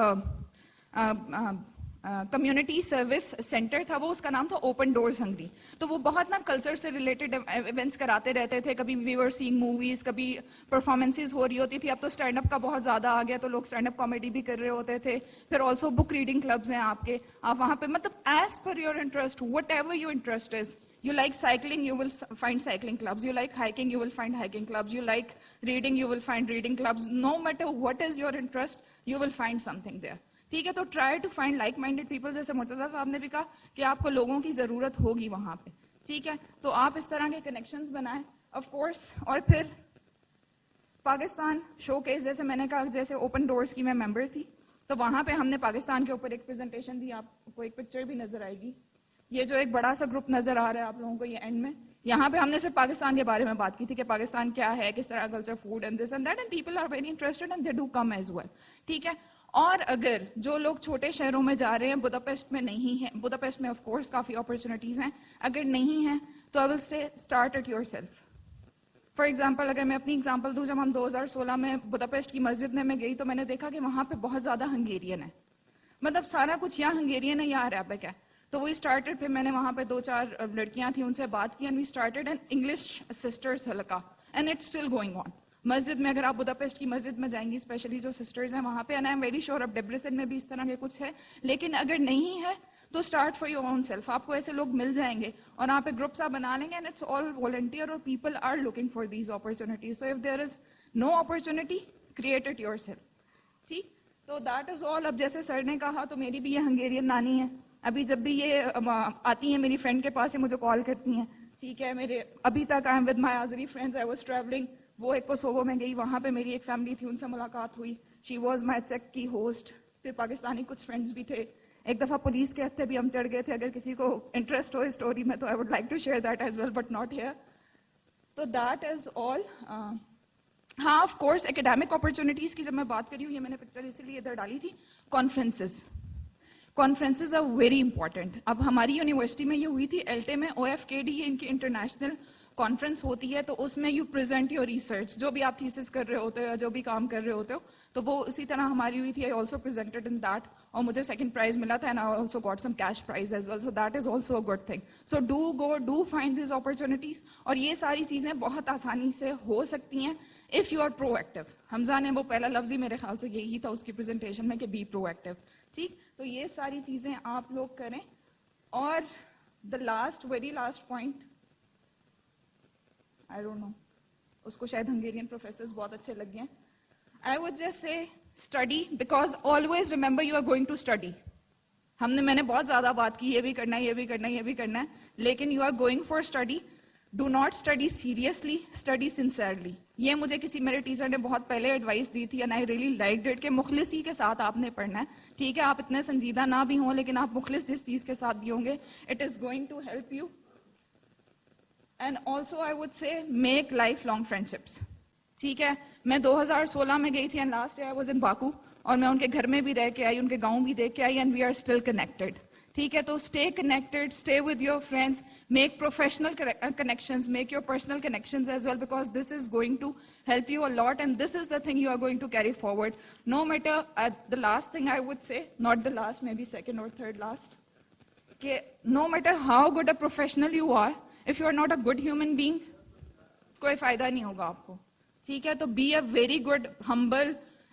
کمیونٹی سروس سینٹر تھا, وہ اس کا نام تھا اوپن ڈورز ہنگری. تو وہ بہت نا کلچر سے ریلیٹڈ ایونٹس کراتے رہتے تھے. کبھی وی ور سینگ موویز, کبھی پرفارمنسز ہو رہی ہوتی تھی. اب تو اسٹینڈ اپ کا بہت زیادہ آ گیا, تو لوگ اسٹینڈ اپ کامیڈی بھی کر رہے ہوتے تھے. پھر آلسو بک ریڈنگ کلبز ہیں آپ کے, آپ وہاں پہ مطلب as per your interest, what ever your interest is. You like cycling, you will find cycling clubs. You like hiking, you will find hiking clubs. You like reading, you will find reading clubs. No matter what is your interest, you will find something there. ٹھیک ہے, تو try to find like minded people. جیسے مرتضیٰ صاحب نے بھی کہا کہ آپ کو لوگوں کی ضرورت ہوگی وہاں پہ, ٹھیک ہے. تو آپ اس طرح کے کنیکشنز بنائیں آف کورس. اور پھر پاکستان شو کیس, جیسے میں نے کہا, جیسے اوپن ڈورز کی میں ممبر تھی, تو وہاں پہ ہم نے پاکستان کے اوپر ایک پریزنٹیشن دی. آپ کو ایک پکچر بھی نظر آئے گی. یہ جو ایک بڑا سا گروپ نظر آ رہا ہے آپ لوگوں کو یہ اینڈ میں, یہاں پہ ہم نے صرف پاکستان کے بارے میں بات کی تھی کہ پاکستان کیا ہے, کس طرح culture, food and this and that, and people are very interested and they do come as well, ٹھیک ہے. اور اگر جو لوگ چھوٹے شہروں میں جا رہے ہیں, بداپیسٹ میں نہیں ہیں, بداپیسٹ میں آف کورس کافی اپرچونیٹیز ہیں, اگر نہیں ہیں تو آئی ول سے start it your self. For example اگر میں اپنی ایگزامپل دوں, جب ہم 2016 میں بداپیسٹ کی مسجد میں گئی تو میں نے دیکھا کہ وہاں پہ بہت زیادہ ہنگیرین ہے, مطلب سارا کچھ یا ہنگیرین ہے یا عربک ہے. تو وہی اسٹارٹڈ, پھر میں نے وہاں پہ 2-4 لڑکیاں تھیں, ان سے بات کی, and we started an English sisters حلقہ, and it's still going on. مسجد میں اگر آپ بداپیسٹ کی مسجد میں جائیں گی, اسپیشلی جو سسٹرز ہیں وہاں پہ, and I am very sure اب ڈیبریسن میں بھی اس طرح کے کچھ ہے. لیکن اگر نہیں ہے تو start for your own self. آپ کو ایسے لوگ مل جائیں گے اور آپ ایک گروپس آپ بنا لیں گے, اینڈ اٹس آل والنٹیئر, اور people are looking for these opportunities. So if there is no opportunity, create it your self, ٹھیک. تو دیٹ از آل. اب جیسے سر نے کہا, تو میری بھی یہ ہنگیرین نانی ہے. ابھی جب بھی یہ آتی ہیں میری فرینڈ کے پاس, یہ مجھے کال کرتی ہیں, ٹھیک ہے. میرے ابھی تک I am with my Azeri friends, I was travelling. وہ ایک کوسوو میں گئی, وہاں پہ میری ایک فیملی تھی, ان سے ملاقات ہوئی. شی واز مائی چیک کی ہوسٹ. پھر پاکستانی کچھ فرینڈس بھی تھے. ایک دفعہ پولیس کے ہتھے بھی ہم چڑھ گئے تھے. اگر کسی کو انٹرسٹ ہو اسٹوری میں تو I would like to share that as well, but not here. So that is all. ہاں آف کورس اکیڈیمک اپرچونیٹیز کی جب میں بات کری ہوں, یہ میں نے پکچر اسی لیے ادھر ڈالی تھی. Conferences are very important. اب ہماری یونیورسٹی میں یہ ہوئی تھی ایلٹے میں, OFKD یہ ان کی انٹرنیشنل کانفرنس ہوتی ہے, تو اس میں یو پریزنٹ یور ریسرچ, جو بھی آپ تھیسس کر رہے ہوتے ہو یا جو بھی کام کر رہے ہوتے ہو, تو وہ اسی طرح ہماری ہوئی تھی. I also presented in that, اور مجھے سیکنڈ پرائز ملا تھا, and I also got some cash prize as well. So that is also a good thing. So do find these opportunities. اور یہ ساری چیزیں بہت آسانی سے ہو سکتی ہیں if you are proactive. Hamza نے وہ پہلا لفظ ہی میرے خیال سے یہی تھا اس کی پریزنٹیشن میں کہ بی پرو ایکٹیو, ٹھیک. تو یہ ساری چیزیں آپ لوگ کریں. اور the last, very last point, I don't know, اس کو شاید ہنگیرین پروفیسرز بہت اچھے لگ گئے. I would just say study, because always remember you are going to study. میں نے بہت زیادہ بات کی, یہ بھی کرنا ہے, یہ بھی کرنا ہے, یہ بھی کرنا ہے, لیکن you are going for study. Do not study seriously, study sincerely. یہ مجھے کسی میرے ٹیچر نے بہت پہلے ایڈوائس دی تھی, and I really liked it, کہ مخلصی کے ساتھ آپ نے پڑھنا ہے, ٹھیک ہے. آپ اتنے سنجیدہ نہ بھی ہوں, لیکن آپ مخلص جس چیز کے ساتھ بھی ہوں گے, it is going to help you. And also I would say make lifelong friendships. ٹھیک ہے. میں 2016 میں گئی تھی, and last year I was in Baku, اور میں ان کے گھر میں بھی رہ کے آئی, ان کے گاؤں بھی دیکھ کے آئی, and we are still connected. ٹھیک ہے. تو stay connected, stay with your friends, make professional connections, make your personal connections as well, because this is going to help you a lot, and this is the thing you are going to carry forward. No matter, the last thing I would say, not the last, maybe second or third last, کہ no matter how good a professional you are, if you are not a good human being, کوئی فائدہ نہیں ہوگا آپ کو, ٹھیک ہے. تو be a very good, humble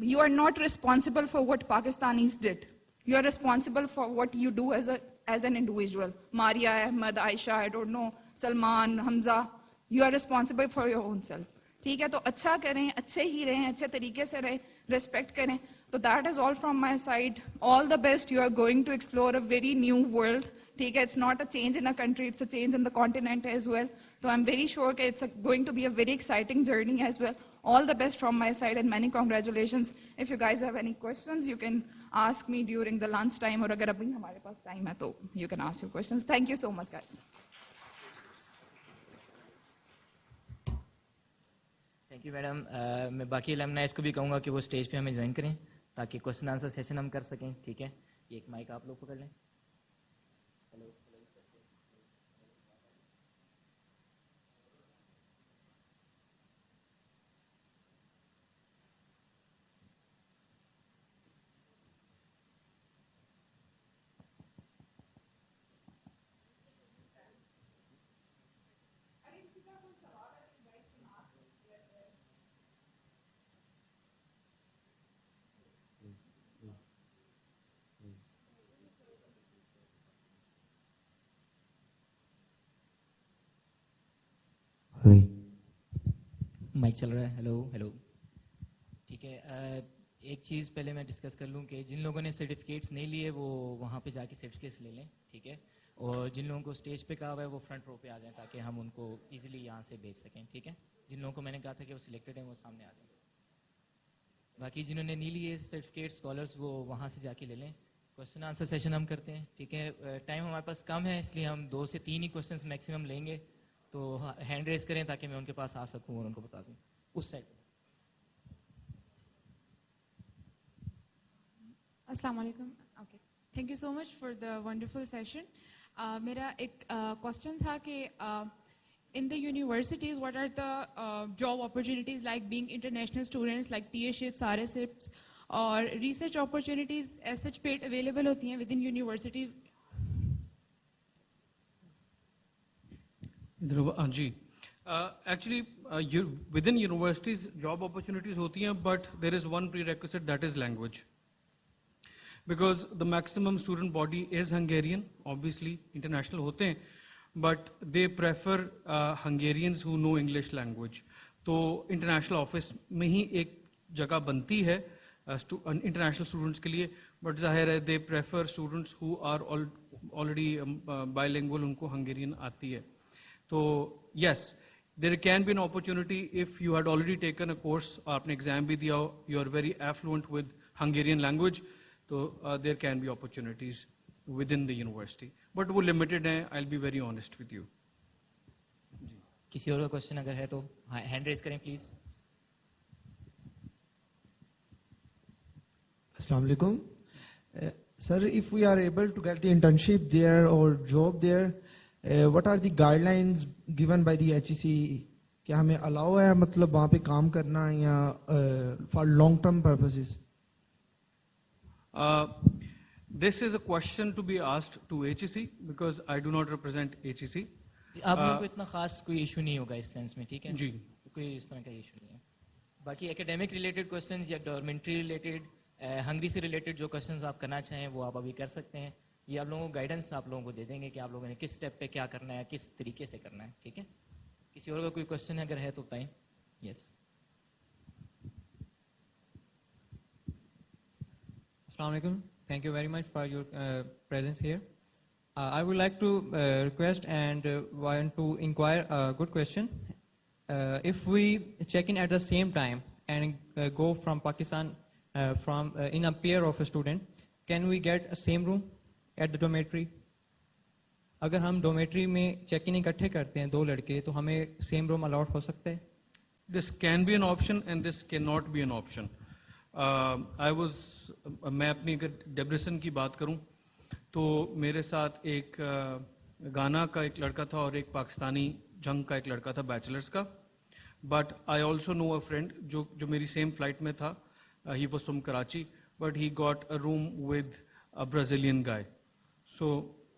you are not responsible for what Pakistanis did. You are responsible for what you do as an individual. Maria, Ahmed, Aisha, I don't know, Salman, Hamza, you are responsible for your own self. ٹھیک ہے, تو اچھا کریں, اچھے ہی رہیں, اچھے طریقے سے رہیں, ریسپیکٹ کریں. تو that is all from my side. All the best. You are going to explore a very new world. ٹھیک ہے, it's not a change in a country, it's a change in the continent as well. تو آئی ایم ویری شیور کہ it's going to be a very exciting journey as well. All the best from my side and many congratulations. If you guys have any questions, you can ask me during the lunch time, or agar abhi hamare paas time hai to you can ask your questions. Thank you so much, guys. Thank you madam. میں باقی المنائز کو بھی کہوں گا کہ وہ اسٹیج پہ ہمیں جوائن کریں تاکہ کوشچن آنسر سیشن ہم کر سکیں. ٹھیک ہے, یہ ایک مائک آپ لوگ پکڑ لیں. مائک چل رہا ہے. ہیلو. ٹھیک ہے, ایک چیز پہلے میں ڈسکس کر لوں کہ جن لوگوں نے سرٹیفکیٹس نہیں لیے وہ وہاں پہ جا کے سرٹیفکیٹس لے لیں. ٹھیک ہے, اور جن لوگوں کو اسٹیج پہ کہا ہوا ہے وہ فرنٹ رو پہ آ جائیں تاکہ ہم ان کو ایزیلی یہاں سے بھیج سکیں. ٹھیک ہے, جن لوگوں کو میں نے کہا تھا کہ وہ سلیکٹڈ ہیں وہ سامنے آ جائیں. باقی جنہوں نے نہیں لیے سرٹیفکیٹ اسکالرس وہ وہاں سے جا کے لے لیں. کوشچن آنسر سیشن ہم کرتے ہیں. ٹھیک ہے, ٹائم ہمارے پاس کم ہے اس لیے ہم 2 سے 3 ہی کوشچنس میکسیمم لیں گے. تو ہینڈ ریز کریں تاکہ میں ان کے پاس آ سکوں اور ان کو بتا دوں. اس سائڈ. السلام علیکم. Okay, thank you so much for the wonderful session. میرا ایک کوشچن تھا کہ in the universities, what are the job opportunities like being international students, like TA-ships, RShips, or research opportunities as such paid available hoti hain within university? جی, actually within universities job opportunities ہوتی ہیں, but there is one prerequisite, that is language. Because the maximum student body is Hungarian, obviously international ہوتے ہیں, but they prefer Hungarians who know English language. تو انٹرنیشنل آفس میں ہی ایک جگہ بنتی ہے انٹرنیشنل اسٹوڈنٹس کے لیے, بٹ ظاہر ہے they prefer students who are already bilingual, ان کو ہنگیرین آتی ہے. تو yes, there can be an opportunity if you had already taken a course, آپ نے ایگزام بھی دیا ہو, you are very affluent with Hungarian language, تو there can be opportunities within the university, but وہ لمیٹڈ ہیں. I will be very honest with you. کسی اور کا کوشچن اگر ہے تو ہینڈ ریز کریں پلیز. السلام علیکم. Sir, if we are able to get the internship there or job there, what are the guidelines given by the HEC? کیا ہمیں allow ہے مطلب وہاں پہ کام کرنا یا for long term purposes? This is a question to be asked to HEC because I do not represent HEC. آپ لوگوں کو اتنا خاص کوئی ایشو نہیں ہوگا اس سینس میں, ٹھیک ہے جی, کوئی اس طرح کا ایشو نہیں ہے. باقی اکیڈیمک ریلیٹڈ کوشچنز یا ڈارمنٹری ریلیٹڈ, ہنگری سے ریلیٹڈ جو کوشچنز آپ کرنا چاہیں وہ آپ ابھی کر سکتے ہیں. یہ آپ لوگوں کو گائیڈنس آپ لوگوں کو دے دیں گے کہ آپ لوگوں نے کس اسٹیپ پہ کیا کرنا ہے, کس طریقے سے کرنا ہے. ٹھیک ہے, کسی اور کا کوئی کوشچن اگر ہے تو بتائیں. یس. السلام علیکم. Thank you very much for your presence here. I would like to request and want to inquire a good question. If we check in at the same time and go from Pakistan from in a pair of a student, can we get a same room at the dormitory? اگر ہم ڈومیٹری میں چیک ان اکٹھے کرتے ہیں 2 لڑکے تو ہمیں سیم روم الاٹ ہو سکتا ہے؟ This can be an option and this cannot be an option. میں اپنی اگر ڈیبریسن کی بات کروں تو میرے ساتھ ایک گانا کا ایک لڑکا تھا اور ایک پاکستانی جنگ کا ایک لڑکا تھا بیچلرس کا. But I also know a friend جو میری سیم فلائٹ میں تھا. He was from Karachi but he got a room with a Brazilian guy. So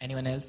Anyone else?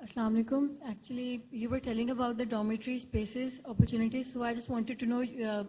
Assalamu alaikum. Actually, you were telling about the dormitory spaces, opportunities. So I just wanted to know,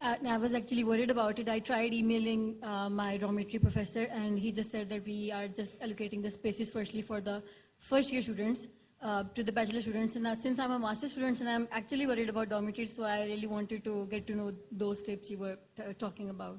And I was actually worried about it. I tried emailing my dormitory professor, and he just said that we are just allocating the spaces firstly for the first year students to the bachelor students. And since I'm a master student and I'm actually worried about dormitories, so I really wanted to get to know those tips you were talking about.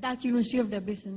That's University of Debrecen.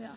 Yeah.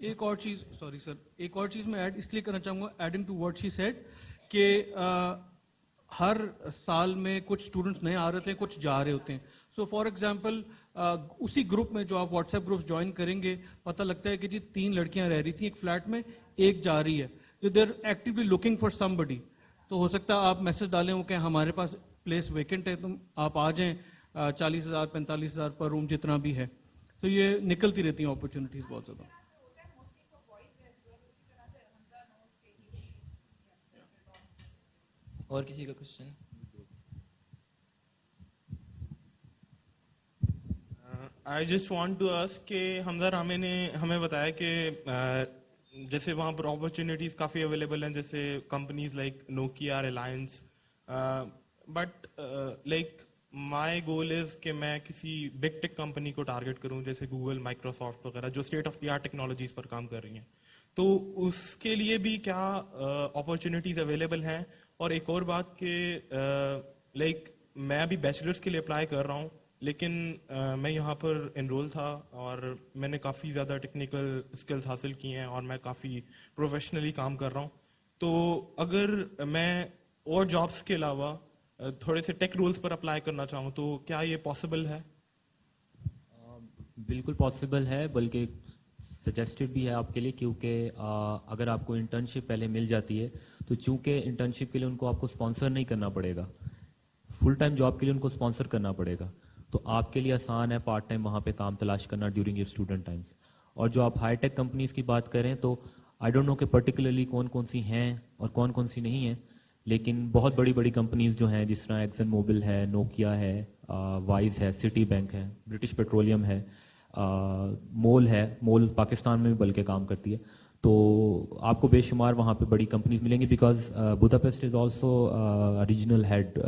ایک اور چیز سوری سر ایک اور چیز میں ایڈ اس لیے کرنا چاہوں گا adding to what she said کہ ہر سال میں کچھ اسٹوڈنٹس نئے آ رہے تھے کچھ جا رہے ہوتے ہیں. سو فار ایگزامپل اسی گروپ میں جو آپ واٹس ایپ گروپ جوائن کریں گے پتہ لگتا ہے کہ جی 3 لڑکیاں رہ رہی تھیں ایک فلیٹ میں ایک جا رہی ہے they are actually looking for some buddy. تو ہو سکتا ہے آپ میسج ڈالیں ہو کہ ہمارے پاس پلیس ویکنٹ ہے تم آپ آ جائیں 40,000 45,000 پر روم جتنا بھی ہے. تو یہ نکلتی رہتی ہیں اپرچونیٹیز بہت زیادہ. اور کسی کا question? I just want to ask کہ حمزہ رامے نے ہمیں بتایا کہ جیسے وہاں پر اپرچونیٹیز کافی اویلیبل ہیں جیسے companies like Nokia Reliance but like my goal is کہ میں کسی بگ ٹیک کمپنی کو ٹارگیٹ کروں جیسے گوگل مائکروسافٹ وغیرہ جو state of the art technologies پر کام کر رہی ہیں. تو اس کے لیے بھی کیا اپرچونیٹیز اویلیبل ہیں؟ اور ایک اور بات کہ لائک میں ابھی بیچلرس کے لیے اپلائی کر رہا ہوں لیکن میں یہاں پر انرول تھا اور میں نے کافی زیادہ ٹیکنیکل اسکلز حاصل کی ہیں اور میں کافی پروفیشنلی کام کر رہا ہوں. تو اگر میں اور جابس کے علاوہ تھوڑے سے ٹیک رولز پر اپلائی کرنا چاہوں تو کیا یہ پاسبل ہے؟ بالکل پاسبل ہے بلکہ سجیسٹڈ بھی ہے آپ کے لیے کیونکہ اگر آپ کو انٹرنشپ پہلے مل جاتی ہے تو چونکہ انٹرنشپ کے لیے ان کو آپ کو اسپانسر نہیں کرنا پڑے گا فل ٹائم جاب کے لیے ان کو اسپانسر کرنا پڑے گا تو آپ کے لیے آسان ہے پارٹ ٹائم وہاں پہ کام تلاش کرنا ڈیورنگ یور اسٹوڈنٹ ٹائمس. اور جو آپ ہائی ٹیک کمپنیز کی بات کریں تو آئی ڈونٹ نو کہ پرٹیکولرلی کون کون سی ہیں اور کون کون سی نہیں ہیں لیکن بہت بڑی بڑی کمپنیز جو ہیں جس طرح ایکسن موبل ہے نوکیا ہے وائز ہے سٹی بینک ہے برٹش پیٹرولیم ہے مول پاکستان میں بھی بلکہ کام کرتی ہے تو آپ کو بے شمار وہاں پہ بڑی کمپنیز ملیں گی because Budapest is also regional head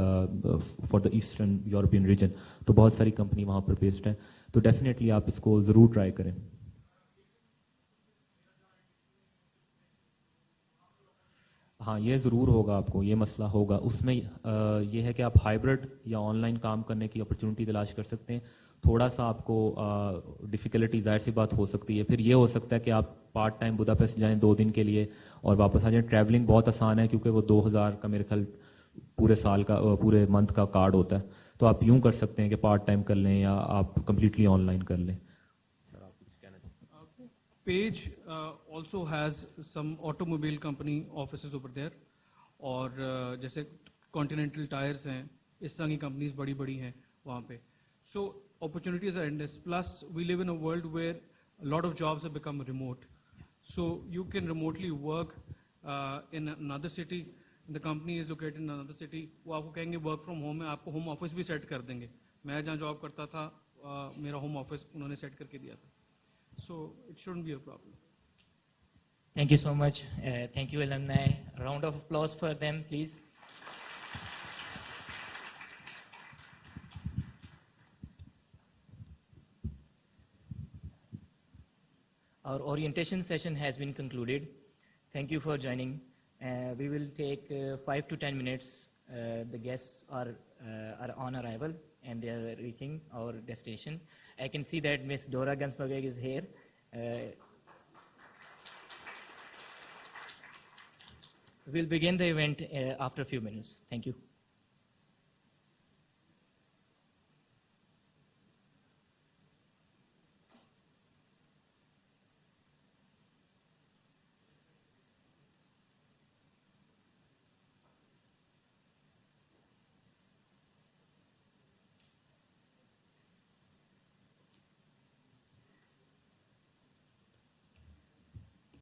for the eastern European region تو بہت ساری کمپنی وہاں پر بیسڈ ہیں تو ڈیفینیٹلی آپ اس کو ضرور ٹرائی کریں. ہاں یہ ضرور ہوگا آپ کو یہ مسئلہ ہوگا اس میں یہ ہے کہ آپ ہائبرڈ یا آن لائن کام کرنے کی اپرچونیٹی تلاش کر سکتے ہیں. تھوڑا سا آپ کو ڈیفیکلٹی ظاہر سی بات ہو سکتی ہے. پھر یہ ہو سکتا ہے کہ آپ پارٹ ٹائم بوداپیسٹ جائیں 2 دن کے لیے اور واپس آ جائیں. ٹریولنگ بہت آسان ہے کیونکہ وہ 2,000 کا میرے خیال پورے سال کا پورے منتھ کا کارڈ ہوتا ہے تو آپ یوں کر سکتے ہیں کہ پارٹ ٹائم کر لیں یا آپ کمپلیٹلی آن لائن کر لیں. Page also has some automobile company offices over there اور جیسے Continental Tires ہیں اس طرح کی کمپنیز بڑی بڑی ہیں وہاں پہ. So opportunities are endless. Plus we live in a world where a lot of jobs have become remote. So you can remotely work in another city. The company is located in another city. وہ آپ کو کہیں گے ورک فرام ہوم ہے آپ کو ہوم آفس بھی سیٹ کر دیں گے. میں جہاں جاب کرتا تھا میرا ہوم آفس انہوں نے سیٹ کر کے دیا تھا. So it shouldn't be a problem. Thank you so much. Thank you alumni. A round of applause for them please. Our orientation session has been concluded. Thank you for joining. We will take 5 to 10 minutes. The guests are on arrival and they are reaching our destination. I can see that Miss Dora Gansberg is here. We'll begin the event after a few minutes. Thank you.